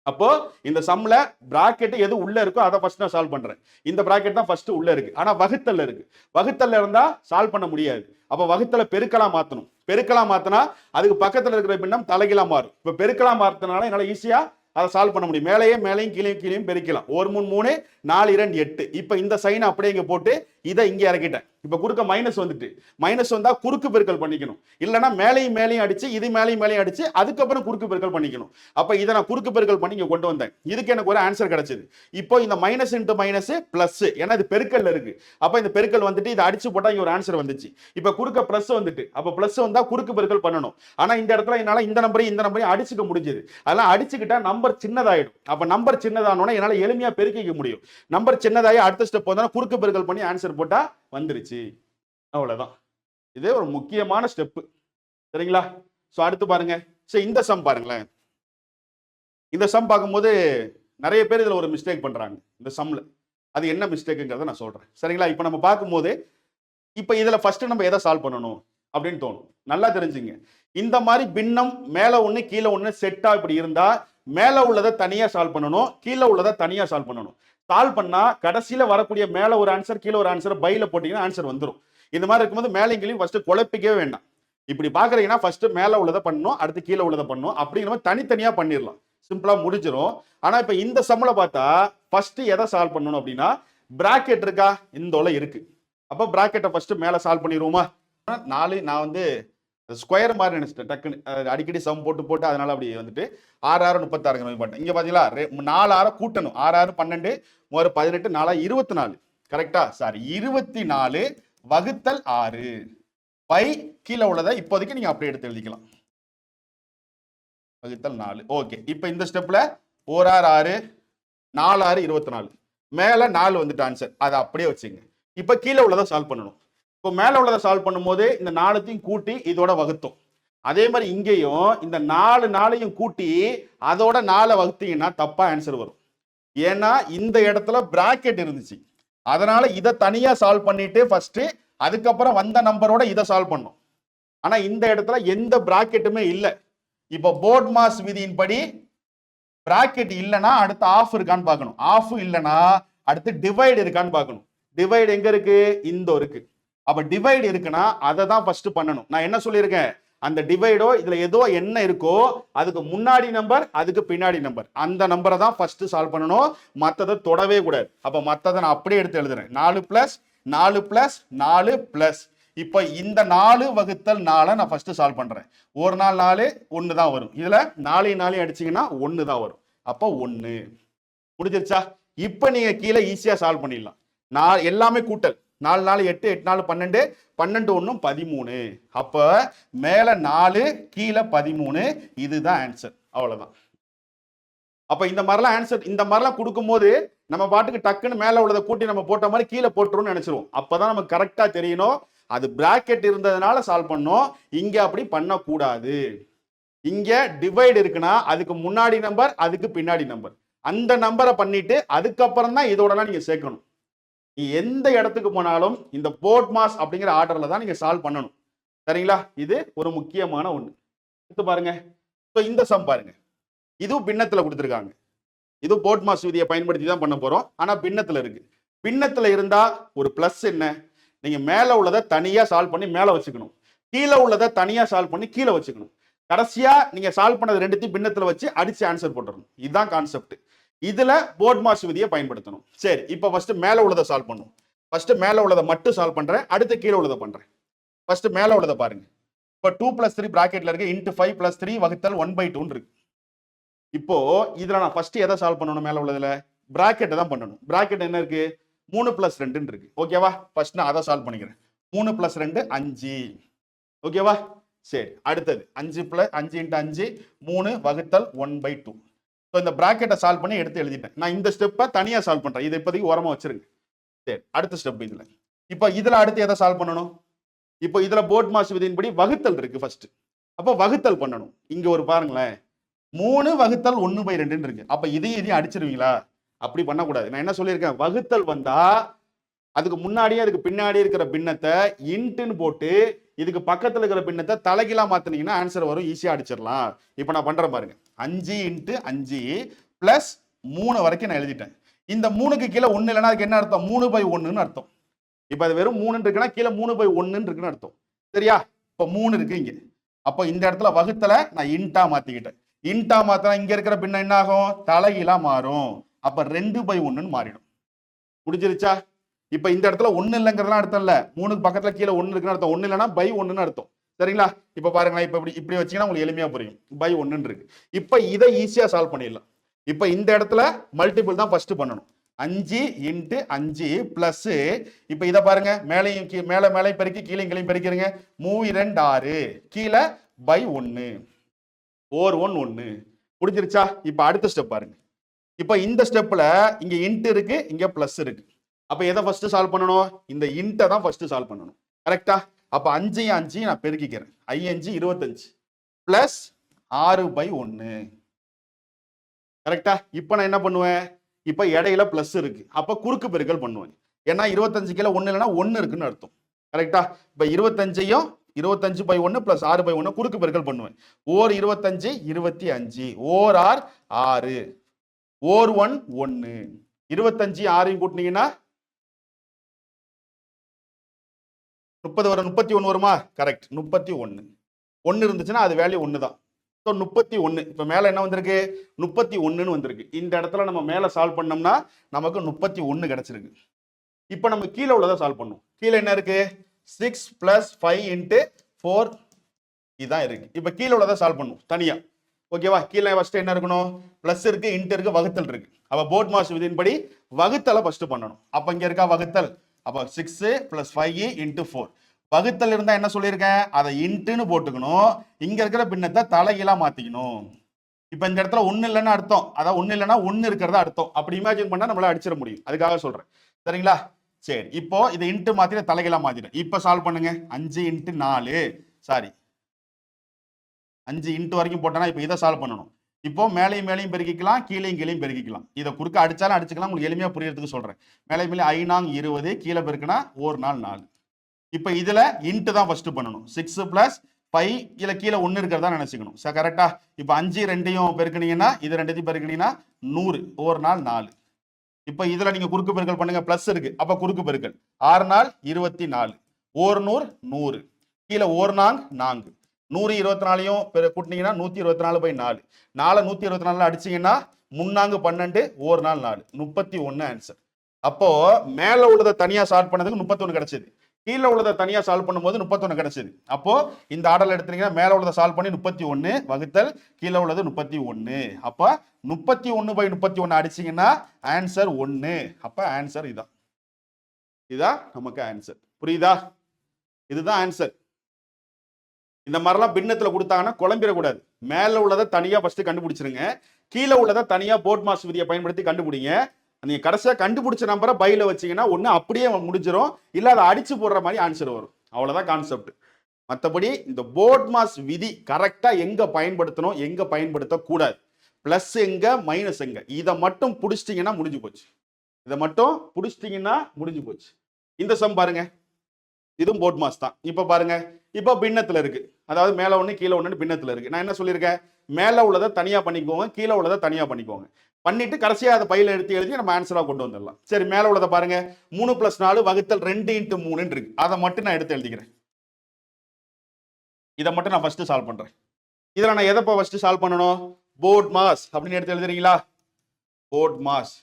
அப்போ இந்த சம்ல பிராக்கெட் எது உள்ள இருக்கோ அதை ஃபர்ஸ்ட் நான் சால்வ் பண்றேன். இந்த பிராக்கெட் தான் ஃபர்ஸ்ட் உள்ள இருக்கு. ஆனா வகுத்தல்ல இருக்கு. வகுத்தல்ல இருந்தா சால்வ் பண்ண முடியாது. அப்ப வகுத்தல பெருக்கலா மாத்தணும். பெருக்கலா மாத்தினா அதுக்கு பக்கத்துல இருக்கிற பின்னம் தலைகீழா மாறும். இப்ப பெருக்கலா மாத்தினால என்னால ஈஸியா அதை சால்வ் பண்ண முடியும். மேலேயும் மேலேயும் கீழேயும் கீழேயும் பெருக்கலாம். 1 3 3 4 2 8. இப்ப இந்த சைன் அப்படியே இங்க போட்டு இதை இங்க இறக்கிட்டேன். இப்ப குறுக்க மைனஸ் வந்துட்டு, மைனஸ் வந்தா குறுக்கு பெருக்கல் பண்ணிக்கணும். இல்லைன்னா மேலையும் மேலையும் அடிச்சு இது மேலையும் மேலையும் அடிச்சு அதுக்கப்புறம் குறுக்கு பெருக்கல் பண்ணிக்கணும். அப்ப இதை நான் குறுக்கு பெருக்கல் பண்ணி இங்க கொண்டு வந்தேன். இதுக்கு எனக்கு ஒரு ஆன்சர் கிடைச்சது. இப்போ இந்த மைனஸ் இன்ட்டு மைனஸ் பிளஸ், ஏன்னா இது பெருக்கல்ல இருக்கு. அப்ப இந்த பெருக்கல் வந்துட்டு இதை அடிச்சு போட்டா இங்க ஒரு ஆன்சர் வந்துச்சு. இப்ப குறுக்க பிளஸ் வந்துட்டு, அப்ப பிளஸ் வந்தா குறுக்கு பெருக்கல் பண்ணணும். ஆனா இந்த இடத்துல என்னால இந்த நம்பரையும் அடிச்சுக்க முடிஞ்சது. அதெல்லாம் அடிச்சுக்கிட்டா நம்பர் சின்னதாயிடும். அப்ப நம்பர் சின்னதானோட என்னால எளிமையா பெருக்கிக்க முடியும். நம்பர் சின்னதாயி அடுத்த ஸ்டெப் வந்தா குறுக்கு பெருக்கல் பண்ணி ஆன்சர் போட்டா வந்துருச்சு. அவ்வளவுதான். இதே ஒரு முக்கியமான ஸ்டெப். சரிங்களா? சோ அடுத்து பாருங்க. சரி, இந்த சம் பாருங்களேன். இந்த சம் பார்க்கும்போது நிறைய பேர் இதுல ஒரு மிஸ்டேக் பண்றாங்க இந்த சம்ல. அது என்ன மிஸ்டேக்குங்கிறத நான் சொல்றேன். சரிங்களா? இப்போ நம்ம பார்க்கும்போது இப்போ இதுல ஃபர்ஸ்ட் நம்ம எதை சால்வ் பண்ணணும் அப்படின்னு தோணும். நல்லா தெரிஞ்சுங்க. இந்த மாதிரி பின்னம் மேல ஒண்ணு கீழே ஒண்ணு செட்டா இப்படி இருந்தா மேல உள்ளதை தனியா சால்வ் பண்ணணும், கீழே உள்ளதை தனியா சால்வ் பண்ணணும். சால்வ் பண்ணா கடைசியில வரக்கூடிய மேல ஒரு ஆன்சர் கீழே ஒரு ஆன்சர் பைல போட்டீங்கன்னா ஆன்சர் வந்துடும். இந்த மாதிரி இருக்கும்போது மேலையும் கீழே ஃபர்ஸ்ட் குழப்பிக்கவே வேண்டாம். இப்படி பாக்குறீங்கன்னா ஃபர்ஸ்ட் மேல உள்ளதை பண்ணணும், அடுத்து கீழே உள்ளதை பண்ணணும். அப்படிங்கிற மாதிரி தனித்தனியா பண்ணிடலாம், சிம்பிளா முடிஞ்சிடும். ஆனா இப்ப இந்த சம்ல பார்த்தா ஃபர்ஸ்ட் எதை சால்வ் பண்ணணும் அப்படின்னா பிராக்கெட் இருக்கா, இந்த இருக்கு. அப்ப பிராக்கெட்டை ஃபர்ஸ்ட் மேல சால்வ் பண்ணிடுவோமா? 4 நான் வந்து ஸ்கொயர் மாதிரி நினைச்சிட்டேன் டக்குன்னு, அடிக்கடி சம் போட்டு போட்டு அதனால அப்படி வந்துட்டு 6 6 36 இங்க பாத்தீங்களா 4 6 கூட்டணும். 6 6 12 3 18 4 24. கரெக்டா? சாரி 24 வகுத்தல் 6 பை கீழே உள்ளதை இப்போதைக்கு நீங்க அப்படியே எடுத்து எழுதிக்கலாம். வகுத்தல் 4. ஓகே. இப்போ இந்த ஸ்டெப்ல 1 6 6 4 6 24 மேல 4 வந்துட்டு ஆன்சர். அதை அப்படியே வச்சுங்க. இப்போ கீழே உள்ளதை சால்வ் பண்ணணும். இப்போ மேல உள்ளதை சால்வ் பண்ணும்போது இந்த 4த்தையும் கூட்டி இதோட வகுத்தோம். அதே மாதிரி இங்கேயும் இந்த 4 கூட்டி அதோட 4 வகுத்தீங்கன்னா தப்பா ஆன்சர் வரும். ஏன்னா இந்த இடத்துல பிராக்கெட் இருந்துச்சு. அதனால இதை தனியா சால்வ் பண்ணிட்டு ஃபர்ஸ்ட் அதுக்கப்புறம் வந்த நம்பரோட இதை சால்வ் பண்ணும். ஆனா இந்த இடத்துல எந்த பிராக்கெட்டுமே இல்லை. இப்போ போர்ட் மாஸ் விதியின்படி பிராக்கெட் இல்லைன்னா அடுத்து ஆஃப் இருக்கான்னு பார்க்கணும். ஆஃப் இல்லைன்னா அடுத்து டிவைடு இருக்கான்னு பார்க்கணும். டிவைடு எங்க இருக்கு? இந்த இருக்கு. அப்ப டிவைடு இருக்குன்னா அதை தான் ஃபர்ஸ்ட் பண்ணணும். நான் என்ன சொல்லியிருக்கேன்? அந்த டிவைடோ இதுல ஏதோ என்ன இருக்கோ அதுக்கு முன்னாடி நம்பர் அதுக்கு பின்னாடி நம்பர், அந்த நம்பரை தான் ஃபர்ஸ்ட் சால்வ் பண்ணணும். மற்றதை தொடவே கூடாது. அப்ப மற்றதை நான் அப்படியே எடுத்து எழுதுறேன். 4 பிளஸ் 4 பிளஸ் 4 பிளஸ். இப்ப இந்த 4 வகுத்தல் 4 நான் ஃபர்ஸ்ட் சால்வ் பண்றேன். ஒரு நாள் 4 1 தான் வரும். இதுல 4 4 அடிச்சீங்கன்னா 1 தான் வரும். அப்ப 1 முடிஞ்சிருச்சா? இப்ப நீங்க கீழே ஈஸியா சால்வ் பண்ணிடலாம். நான் எல்லாமே கூட்டல். 4 4 8 8 4 12 12 1 13. அப்ப மேல 4 கீழே 13. இதுதான் ஆன்சர். அவ்வளவுதான். அப்ப இந்த மாதிரிலாம் ஆன்சர் இந்த மாதிரிலாம் கொடுக்கும்போது நம்ம பாட்டுக்கு டக்குன்னு மேல உள்ளதை கூட்டி நம்ம போட்ட மாதிரி கீழே போட்டுருவோம்னு நினைச்சிருவோம். அப்பதான் நமக்கு கரெக்டா தெரியணும். அது பிராக்கெட் இருந்ததுனால சால்வ் பண்ணோம். இங்க அப்படி பண்ணக்கூடாது. இங்க டிவைடு இருக்குன்னா அதுக்கு முன்னாடி நம்பர் அதுக்கு பின்னாடி நம்பர், அந்த நம்பரை பண்ணிட்டு அதுக்கப்புறம் தான் இதோட நீங்க சேர்க்கணும். நீ எந்த இடத்துக்கு போனாலும் இந்த போர்ட் மாஸ் அப்படிங்கிற ஆர்டர்ல தான் நீங்க சால்வ் பண்ணணும். சரிங்களா? இது ஒரு முக்கியமான ஒண்ணு. எடுத்து பாருங்க. இந்த சம் பாருங்க. இதுவும் பின்னத்துல கொடுத்துருக்காங்க. இது போர்ட் மாஸ் விதியை பயன்படுத்தி தான் பண்ண போறோம். ஆனா பின்னத்துல இருக்கு. பின்னத்துல இருந்தா ஒரு பிளஸ் என்ன, நீங்க மேல உள்ளதை தனியா சால்வ் பண்ணி மேல வச்சுக்கணும், கீழே உள்ளதை தனியா சால்வ் பண்ணி கீழே வச்சுக்கணும். கடைசியா நீங்க சால்வ் பண்ணது ரெண்டுத்தையும் பின்னத்துல வச்சு அடிச்சு ஆன்சர் போட்டுறணும். இதுதான் கான்செப்ட். இதுல போர்ட் மாஸ் விதியை பயன்படுத்தணும். சரி, இப்போ ஃபர்ஸ்ட் மேல உள்ளதை சால்வ் பண்ணும். ஃபர்ஸ்ட் மேல உள்ளதை மட்டும் சால்வ் பண்றேன், அடுத்து கீழே உள்ளதை பண்றேன். ஃபர்ஸ்ட் மேல உள்ளதை பாருங்க. இப்போ 2 + 3 பிராக்கெட்ல இருக்கு, இன்ட்டு 5 + 3 வகுத்தல் 1/2 இருக்கு. இப்போ இதுல நான் ஃபர்ஸ்ட் எதை சால்வ் பண்ணணும்? மேல உள்ளதுல பிராக்கெட்டை தான் பண்ணணும். பிராக்கெட் என்ன இருக்கு? 3 + 2 இருக்கு. ஓகேவா? ஃபர்ஸ்ட் நான் அதை சால்வ் பண்ணிக்கிறேன். 3 + 2 5. ஓகேவா? சரி, அடுத்தது 5 + 5 × 5 3 வகுத்தல் 1/2. ஸோ இந்த பிராக்கெட்டை சால்வ் பண்ணி எடுத்து எழுதிட்டேன். நான் இந்த ஸ்டெப்பை தனியா சால்வ் பண்றேன். இதை இப்போதைக்கு ஓரமா வச்சிருங்க. சரி, அடுத்த ஸ்டெப் இதுல. இப்போ இதுல அடுத்து எதை சால்வ் பண்ணணும்? இப்போ இதுல போர்ட் மாஸ் விதியின்படி வகுத்தல் இருக்கு ஃபர்ஸ்ட். அப்போ வகுத்தல் பண்ணணும். இங்க ஒரு பாருங்களேன், 3 வகுத்தல் 1/2 இருக்கு. அப்ப இதையும் அடிச்சிருவீங்களா? அப்படி பண்ணக்கூடாது. நான் என்ன சொல்லியிருக்கேன்? வகுத்தல் வந்தா அதுக்கு முன்னாடியே அதுக்கு பின்னாடி இருக்கிற பின்னத்தை இன்ட்டுன்னு போட்டு இதுக்கு பக்கத்துல இருக்கிற பின்னத்தை தலைகீழா மாத்தினீங்கன்னா ஆன்சர் வரும். ஈஸியா அடிச்சிடலாம். இப்போ நான் பண்றேன் பாருங்க. 5 × 5 பிளஸ் 3 வரைக்கும் நான் எழுதிட்டேன். இந்த 3க்கு கீழே 1 இல்லைன்னா அதுக்கு என்ன அர்த்தம்? 3/1ன்னு அர்த்தம். இப்போ அது வெறும் 3 இருக்குன்னா கீழே 3/1 இருக்குன்னு அர்த்தம். சரியா? இப்போ 3 இருக்கு இங்க. அப்போ இந்த இடத்துல வகுத்தல நான் இன்டா மாத்திக்கிட்டேன். இன்டா மாத்தினா இங்க இருக்கிற பின்ன என்ன ஆகும்? தலைகீழா மாறும். அப்ப 2/1ன்னு மாறிடும். முடிஞ்சிருச்சா? இப்ப இந்த இடத்துல 1 இல்லைங்கிறதுலாம் அர்த்தம் இல்ல. 3க்கு பக்கத்துல கீழே 1 இருக்குன்னு அர்த்தம். 1 இல்லைன்னா பை 1ன்னு அர்த்தம். சரிங்களா? இப்ப பாருங்க, இப்ப இப்படி வச்சீங்கன்னா உங்களுக்கு எளிமையா புரியும். பை 1ன்னு இருக்கு. இப்ப இதை ஈஸியா சால்வ் பண்ணிடலாம். இப்ப இந்த இடத்துல மல்டிபிள் தான் ஃபர்ஸ்ட் பண்ணணும். 5 இன்ட்டு 5 பிளஸ், இப்ப இதை பாருங்க, மேலையும் மேலே பெருக்கி கீழையும் பெருக்கிறீங்க. 3 2 6 கீழே பை 1 ஓர் 1 1. முடிஞ்சிருச்சா? இப்ப அடுத்த ஸ்டெப் பாருங்க. இப்ப இந்த ஸ்டெப்ல இங்க இன்ட் இருக்கு, இங்க பிளஸ் இருக்கு. அப்ப எதை ஃபர்ஸ்ட் சால்வ் பண்ணணும்? இந்த இன்ட்டை தான் ஃபர்ஸ்ட் சால்வ் பண்ணணும். கரெக்டா? அப்ப 5 நான் பெருக்கிக்கிறேன். 5 25 பிளஸ் 6/1. கரெக்டா? இப்ப நான் என்ன பண்ணுவேன்? இப்ப இடையில பிளஸ் இருக்கு. அப்ப குறுக்கு பெருக்கல் பண்ணுவேன். ஏன்னா 25 கீழே 1 இல்லைன்னா 1 இருக்குன்னு அர்த்தம். கரெக்டா? இப்ப 25ஐயும் 25/1 பிளஸ் 6/1 குறுக்கு பெருக்கல் பண்ணுவேன். ஓர் 25 25 ஓர் ஆர் 6 ஓர் 1 1. 25 6ஐயும் கூட்டினீங்கன்னா 30 வரும். 31 வருமா? கரெக்ட். 31 1 இருந்துச்சுன்னா அது வேல்யூ 1 தான். ஸோ 31. இப்போ மேலே என்ன வந்திருக்கு? 31ன்னு வந்திருக்கு. இந்த இடத்துல நம்ம மேலே சால்வ் பண்ணோம்னா நமக்கு 31 கிடைச்சிருக்கு. இப்போ நம்ம கீழே உள்ளதை சால்வ் பண்ணும். கீழே என்ன இருக்கு? 6 பிளஸ் 5 இன்ட்டு 4 இதான் இருக்கு. இப்போ கீழே உள்ளதை சால்வ் பண்ணும் தனியா. ஓகேவா? கீழே ஃபர்ஸ்ட் என்ன இருக்கணும்? பிளஸ் இருக்கு, இன்ட் இருக்கு, வகுத்தல் இருக்கு. அப்போ போர்ட் மாஸ் விதியின்படி வகுத்தலை ஃபர்ஸ்ட் பண்ணணும். அப்போ இங்க இருக்கா வகுத்தல்? அப்போ 6 பிளஸ் 5 இன்ட்டு 4. வகுத்தல் இருந்தா என்ன சொல்லியிருக்கேன்? அதை இன்ட்டுன்னு போட்டுக்கணும். இங்க இருக்கிற பின்னத்தை தலைகீழா மாத்திக்கணும். இப்ப இந்த இடத்துல 1 இல்லைன்னு அர்த்தம். அதாவது 1 இல்லைன்னா 1 இருக்கிறதா அர்த்தம். அப்படி இமேஜின் பண்ணா நம்மளால அடிச்சிட முடியும். அதுக்காக சொல்றேன். சரிங்களா? சரி, இப்போ இதை இன்ட்டு மாத்திர தலைகீழா மாத்திட்டேன். இப்ப சால்வ் பண்ணுங்க. 5 இன்ட்டு 4 சாரி 5 இன்ட்டு வரைக்கும் போட்டோன்னா இப்போ இதை சால்வ் பண்ணணும். இப்போ மேலையும் பெருக்கிக்கலாம், கீழையும் பெருக்கிக்கலாம். இதை குறுக்க அடிச்சாலும் அடிச்சுக்கலாம். உங்களுக்கு எளிமையா புரியறதுக்கு சொல்றேன். மேலே 5 கீழே பெருக்குனா 1 4 4. இப்போ இதுல இன்ட்டு தான் ஃபர்ஸ்ட் பண்ணணும். 6 பிளஸ் 5 கீழே 1 இருக்கிறதா நினைச்சுக்கணும். சார் கரெக்டா? இப்போ 5 2ஐயும் பெருக்கினீங்கன்னா இது 2ஐயும் பெருக்கினீங்கன்னா 100 1 4 4. இப்போ இதுல நீங்க குறுக்கு பெருக்கல் பண்ணுங்க. பிளஸ் இருக்கு, அப்ப குறுக்கு பெருக்கல் 6 4 24 1 100 100 கீழே 1 4 4 100 24ஐயும் கூட்டினீங்கன்னா 124/4 4 124 அடிச்சீங்கன்னா 3 12 1 4 4 31 ஆன்சர். அப்போ மேல உள்ளதை தனியா சால்வ் பண்ணதுக்கு 31 கிடைச்சது. கீழே உள்ளதை தனியா சால்வ் பண்ணும்போது 31 கிடைச்சது. அப்போ இந்த ஆர்டர்ல எடுத்தீங்கன்னா மேல உள்ளதை சால்வ் பண்ணி 31 வகுத்தல் கீழே உள்ளது 31. அப்ப 31/31 அடிச்சீங்கன்னா ஆன்சர் 1. அப்ப ஆன்சர் இதான் நமக்கு ஆன்சர். புரியுதா? இதுதான் ஆன்சர். இந்த மாதிரிலாம் பின்னத்துல கொடுத்தாங்கன்னா குழம்பிடக்கூடாது. மேல உள்ளதை தனியா ஃபர்ஸ்ட் கண்டுபிடிச்சிருங்க. கீழே உள்ளதை தனியா போர்ட் மாஸ் விதியை பயன்படுத்தி கண்டுபிடிங்க. நீங்க கடைசியா கண்டுபிடிச்ச நம்பரை பையில வச்சீங்கன்னா ஒண்ணு அப்படியே முடிஞ்சிடும், இல்ல அதை அடிச்சு போடுற மாதிரி ஆன்சர் வரும். அவ்வளவுதான் கான்செப்ட். மற்றபடி இந்த போர்ட் மாஸ் விதி கரெக்டா எங்க பயன்படுத்தணும், எங்க பயன்படுத்தக்கூடாது, பிளஸ் எங்க மைனஸ் எங்க, இதை மட்டும் புடிச்சிட்டீங்கன்னா முடிஞ்சு போச்சு. இதை மட்டும் புடிச்சிட்டீங்கன்னா முடிஞ்சு போச்சு. இந்த சம் பாருங்க, இதுவும் போர்ட் மாஸ் தான். இப்ப பாருங்க, இப்ப பின்னத்துல இருக்கு. அதாவது மேல ஒண்ணு கீழே ஒண்ணு பின்னத்துல இருக்கு. நான் என்ன சொல்லியிருக்கேன்? மேல உள்ளதை தனியா பண்ணிக்கோங்க, கீழே உள்ளதை தனியா பண்ணிக்கோங்க. பண்ணிட்டு கடைசியா அதை பையில எடுத்து எழுதி நம்ம ஆன்சரா கொண்டு வந்துடலாம். சரி, மேல உள்ளதை பாருங்க. 3 + 4 வகுத்தல் 2 × 3 இருக்கு. அதை மட்டும் நான் எடுத்து எழுதிக்கிறேன். இதை மட்டும் நான் ஃபர்ஸ்ட் சால்வ் பண்றேன். இதுல நான் எதை ஃபர்ஸ்ட் சால்வ் பண்ணணும்? போர்ட் மாஸ் அப்படின்னு எடுத்து எழுதுறீங்களா? Board mass.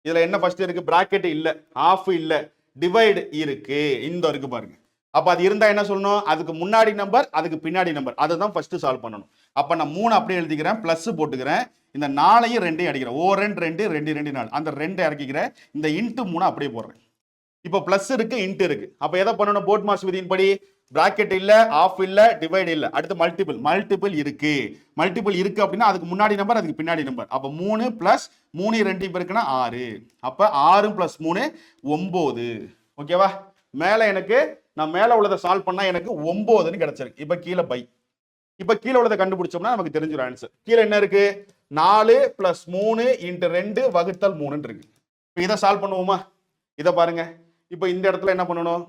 இதுல என்ன ஃபர்ஸ்ட் இருக்கு? பிராக்கெட் இல்ல, ஆஃப் இல்ல, டிவைடு இருக்கு. இந்த இருக்கு பாருங்க. அப்ப அது இருந்தா என்ன சொல்லணும்? அதுக்கு முன்னாடி நம்பர், அதுக்கு பின்னாடி நம்பர், அதை தான் ஃபர்ஸ்ட் சால்வ் பண்ணணும். அப்ப நான் 3 அப்படியே எழுதிக்கிறேன், பிளஸ் போட்டுக்கிறேன். இந்த 4ஐயும் 2ஐயும் அடிக்கிறேன். 1 2 2 2 4 அந்த 2 இறக்கிக்கிறேன். இந்த இன்ட்டு 3 அப்படியே போடுறேன். இப்போ பிளஸ் இருக்கு, இன்ட் இருக்கு. அப்ப எதை பண்ணணும்? போர்ட் மாஸ் விதியின்படி பிராக்கெட் இல்ல, ஆஃப் இல்ல, டிவைட் இல்ல, அடுத்து மல்டிபிள் இருக்கு. மல்டிபிள் இருக்கு அப்படின்னா அதுக்கு முன்னாடி நம்பர், அதுக்கு பின்னாடி நம்பர். அப்ப 3 + 3 2 பெருக்குனா 6. அப்ப 6 + 3 9. ஓகேவா? மேல எனக்கு நான் மேல உள்ளதை சால்வ் பண்ணா எனக்கு 9ன்னு கிடைச்சிருக்கு. இப்ப கீழே பை. இப்ப கீழே உள்ளதை கண்டுபிடிச்சோம்னா நமக்கு தெரிஞ்சிடும் ஆன்சர். கீழே என்ன இருக்கு? 4 + 3 × 2 வகுத்தல் 3 இருக்கு. இப்ப இதை சால்வ் பண்ணுவோமா? இதை பாருங்க. இப்ப இந்த இடத்துல என்ன பண்ணணும்?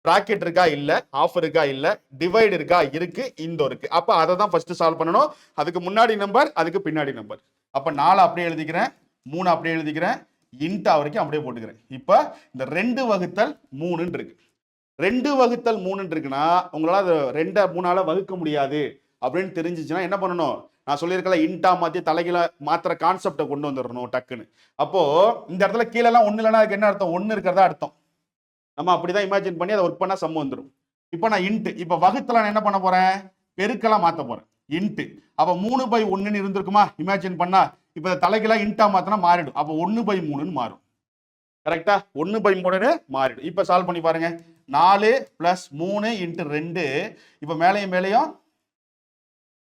பிராக்கெட் இருக்கா? இல்ல. ஆஃப் இருக்கா? இல்ல. டிவைட் இருக்கா? இருக்கு. இந்த இருக்கு. அப்ப அதை தான் ஃபர்ஸ்ட் சால்வ் பண்ணணும். அதுக்கு முன்னாடி நம்பர், அதுக்கு பின்னாடி நம்பர். அப்போ 4 அப்படியே எழுதிக்கிறேன், 3 அப்படியே எழுதிக்கிறேன், இன்டா வரைக்கும் அப்படியே போட்டுக்கிறேன். இப்போ இந்த 2 வகுத்தல் 3 இருக்கு. 2 வகுத்தல் 3 இருக்குன்னா உங்களால் அதை 2 3ஆல வகுக்க முடியாது அப்படின்னு தெரிஞ்சிச்சுன்னா என்ன பண்ணணும்? நான் சொல்லியிருக்கல இன்டா மாற்றி தலைகீழ மாத்திர கான்செப்டை கொண்டு வந்துடணும் டக்குன்னு. அப்போ இந்த இடத்துல கீழெல்லாம் ஒன்று இல்லைன்னா அதுக்கு என்ன அர்த்தம்? 1 இருக்கிறதா அர்த்தம். நம்ம அப்படிதான் இமேஜின் பண்ணி அதை ஒர்க் பண்ணா சம் வந்துடும். இப்போ நான் இன்ட்டு, இப்போ வகுத்துல நான் என்ன பண்ண போறேன்? பெருக்கெல்லாம் மாற்ற போறேன். இன்ட்டு அப்போ 3/1 இருந்திருக்குமா இமேஜின் பண்ணா? இப்போ தலைகீழா இன்டா மாத்தினா மாறிடும். அப்போ 1/3 மாறும். கரெக்டா? 1/3 மாறிடும். இப்போ சால்வ் பண்ணி பாருங்க. 4 + 3 × 2. இப்போ மேலையும் மேலையும்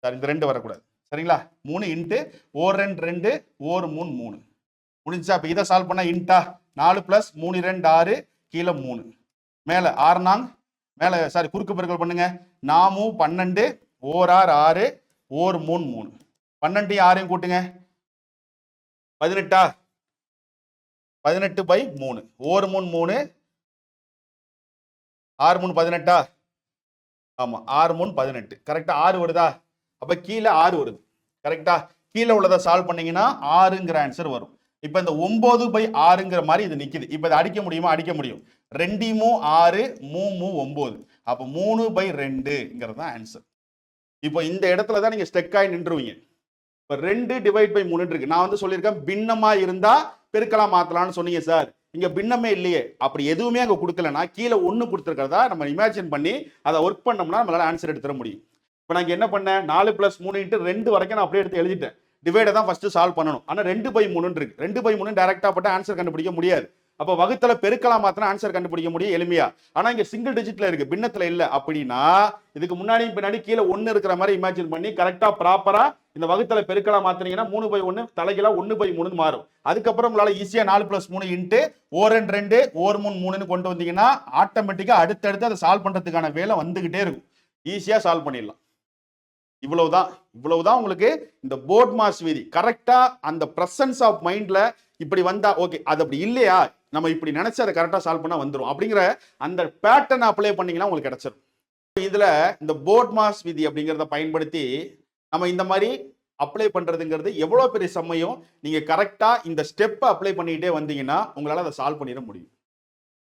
சார் இந்த 2 வரக்கூடாது. சரிங்களா? 3 இன்ட்டு 1 2 2 1 3 3 முடிஞ்சா? இப்போ இதை சால்வ் பண்ணா இன்டா 4 + 3 2 6 கீழே 3 மேலே 6 நாங் மேலே சாரி குறுக்கு பெருக்கல் பண்ணுங்க. 4 12 1 6 6 1 3 3 12 6 கூட்டுங்க 18 18/3 1 3 3 6 3 18 ஆமா 6 3 18 கரெக்டா? 6 வருதா? அப்ப கீழே 6 வருது. கரெக்டா? கீழே உள்ளதை சால்வ் பண்ணீங்கன்னா 6ங்கிற ஆன்சர் வரும். இப்போ இந்த 9/6ங்கிற மாதிரி இது நிக்குது. இப்போ இதை அடிக்க முடியுமா? அடிக்க முடியும். 2 6 3 9 அப்போ 3/2ங்கிறது தான் ஆன்சர். இப்போ இந்த இடத்துல தான் நீங்க ஸ்டெக் ஆகி நின்றுவீங்க. இப்போ 2/3 இருக்கு. நான் வந்து சொல்லியிருக்கேன் பின்னமா இருந்தா பெருக்கலாம் மாத்தலாம்னு சொன்னீங்க சார். இங்க பின்னமே இல்லையே. அப்படி எதுவுமே அங்க கொடுக்கலன்னா கீழே 1 கொடுத்துருக்கிறதா நம்ம இமேஜின் பண்ணி அதை ஒர்க் பண்ணோம்னா நம்மளால ஆன்சர் எடுத்துட முடியும். இப்போ நான் என்ன பண்ணேன்? 4 + 3 × 2 வரைக்கும் நான் அப்படியே எடுத்து எழுதிட்டேன். டிவைடை தான் ஃபர்ஸ்ட் சால்வ் பண்ணணும். ஆனால் 2/3 இருக்கு. 2/3 டைரக்டா போட்டு ஆன்சர் கண்டுபிடிக்க முடியாது. அப்போ வகுத்தல பெருக்கலாம் மாத்தினா ஆன்சர் கண்டுபிடிக்க முடியும் எளிமையா. ஆனா இங்க சிங்கிள் டிஜிட்ல இருக்கு, பின்னத்துல இல்ல. அப்படின்னா இதுக்கு முன்னாடியும் பின்னாடி கீழே 1 இருக்கிற மாதிரி இமேஜின் பண்ணி கரெக்டா ப்ராப்பரா இந்த வகுத்தல பெருக்கலாம் மாத்தினீங்கன்னா 3/1 தலைகீழா 1/3 மாறும். அதுக்கப்புறம் உங்களால ஈஸியா 4 + 3 இன்ட்டு 1 2 1 3 3 கொண்டு வந்தீங்கன்னா ஆட்டோமேட்டிக்கா அடுத்தடுத்து அதை சால்வ் பண்றதுக்கான வேலை வந்துகிட்டே இருக்கும். ஈஸியா சால்வ் பண்ணிடலாம். இவ்வளவுதான் உங்களுக்கு இந்த போர்ட் மாஸ் விதி. கரெக்டா அந்த பிரசன்ஸ் ஆஃப் மைண்ட்ல இப்படி வந்தா ஓகே, அது அப்படி இல்லையா நம்ம இப்படி நினைச்சு அதை கரெக்டா சால்வ் பண்ணா வந்துடும் அப்படிங்கிற அந்த பேட்டர்ன் அப்ளை பண்ணீங்கன்னா உங்களுக்கு கிடைச்சிடும். இதுல இந்த போர்ட் மாஸ் விதி அப்படிங்கிறத பயன்படுத்தி நம்ம இந்த மாதிரி அப்ளை பண்றதுங்கிறது எவ்வளவு பெரிய சம்மையும் நீங்க கரெக்டா இந்த ஸ்டெப் அப்ளை பண்ணிக்கிட்டே வந்தீங்கன்னா உங்களால அதை சால்வ் பண்ணிட முடியும்.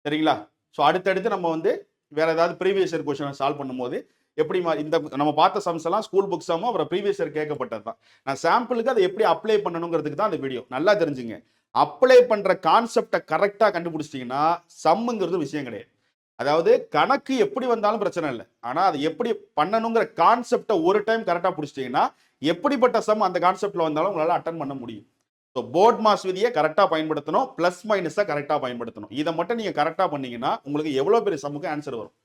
சரிங்களா? ஸோ அடுத்தடுத்து நம்ம வந்து வேற ஏதாவது ப்ரீவியஸ் இயர் கொஸ்டினை சால்வ் பண்ணும்போது எப்படி இந்த நம்ம பார்த்த சம்ஸ் எல்லாம் ஸ்கூல் புக் சம்மும் அப்புறம் ப்ரீவியஸ் இயர் கேட்கப்பட்டது தான். நான் சாம்பிளுக்கு அதை எப்படி அப்ளை பண்ணணுங்கிறதுக்கு தான் அந்த வீடியோ. நல்லா தெரிஞ்சுங்க. அப்ளை பண்ற கான்செப்டை கரெக்டா கண்டுபிடிச்சிட்டீங்கன்னா சம்முங்கிறது விஷயம் கிடையாது. அதாவது கணக்கு எப்படி வந்தாலும் பிரச்சனை இல்லை. ஆனா அதை எப்படி பண்ணணுங்கிற கான்செப்டை ஒரு டைம் கரெக்டா பிடிச்சிட்டீங்கன்னா எப்படிப்பட்ட சம் அந்த கான்செப்ட்ல வந்தாலும் உங்களால அட்டன் பண்ண முடியும். ஸோ போர்ட் மாஸ் விதியை கரெக்டாக பயன்படுத்தணும், பிளஸ் மைனஸை கரெக்டாக பயன்படுத்தணும். இதை மட்டும் நீங்கள் கரெக்டாக பண்ணீங்கன்னா உங்களுக்கு எவ்வளோ பெரிய சம்முக்கு ஆன்சர் வரும்.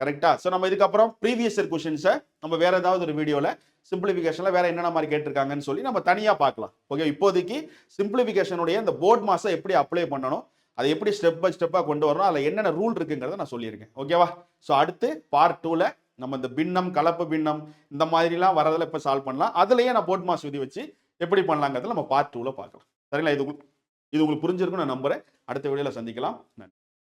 கரெக்டா? ஸோ நம்ம இதுக்கப்புறம் ப்ரீவியஸ் இயர் கொஸ்டின்ஸை நம்ம வேற ஏதாவது ஒரு வீடியோவில் சிம்பிளிஃபிகேஷனில் வேற என்னென்ன மாதிரி கேட்டிருக்காங்கன்னு சொல்லி நம்ம தனியாக பார்க்கலாம். ஓகே, இப்போதைக்கு சிம்பிளிஃபிகேஷனுடைய இந்த போர்ட் மாஸை எப்படி அப்ளை பண்ணணும், அதை எப்படி ஸ்டெப் பை ஸ்டெப்பாக கொண்டு வரணும், அதில் என்னென்ன ரூல் இருக்குங்கிறத நான் சொல்லியிருக்கேன். ஓகேவா? ஸோ அடுத்து பார்ட் 2ல நம்ம இந்த பின்னம், கலப்பு பின்னம் இந்த மாதிரிலாம் வரதில் இப்போ சால்வ் பண்ணலாம். அதுலேயே நான் போர்ட் மாஸ் விதி வச்சு எப்படி பண்ணலாங்கிறத நம்ம பார்ட் 2ல பார்க்கலாம். சரிங்களா? இது உங்களுக்கு புரிஞ்சிருக்கும் நான் நம்புறேன். அடுத்த வீடியோவில் சந்திக்கலாம். நன்றி.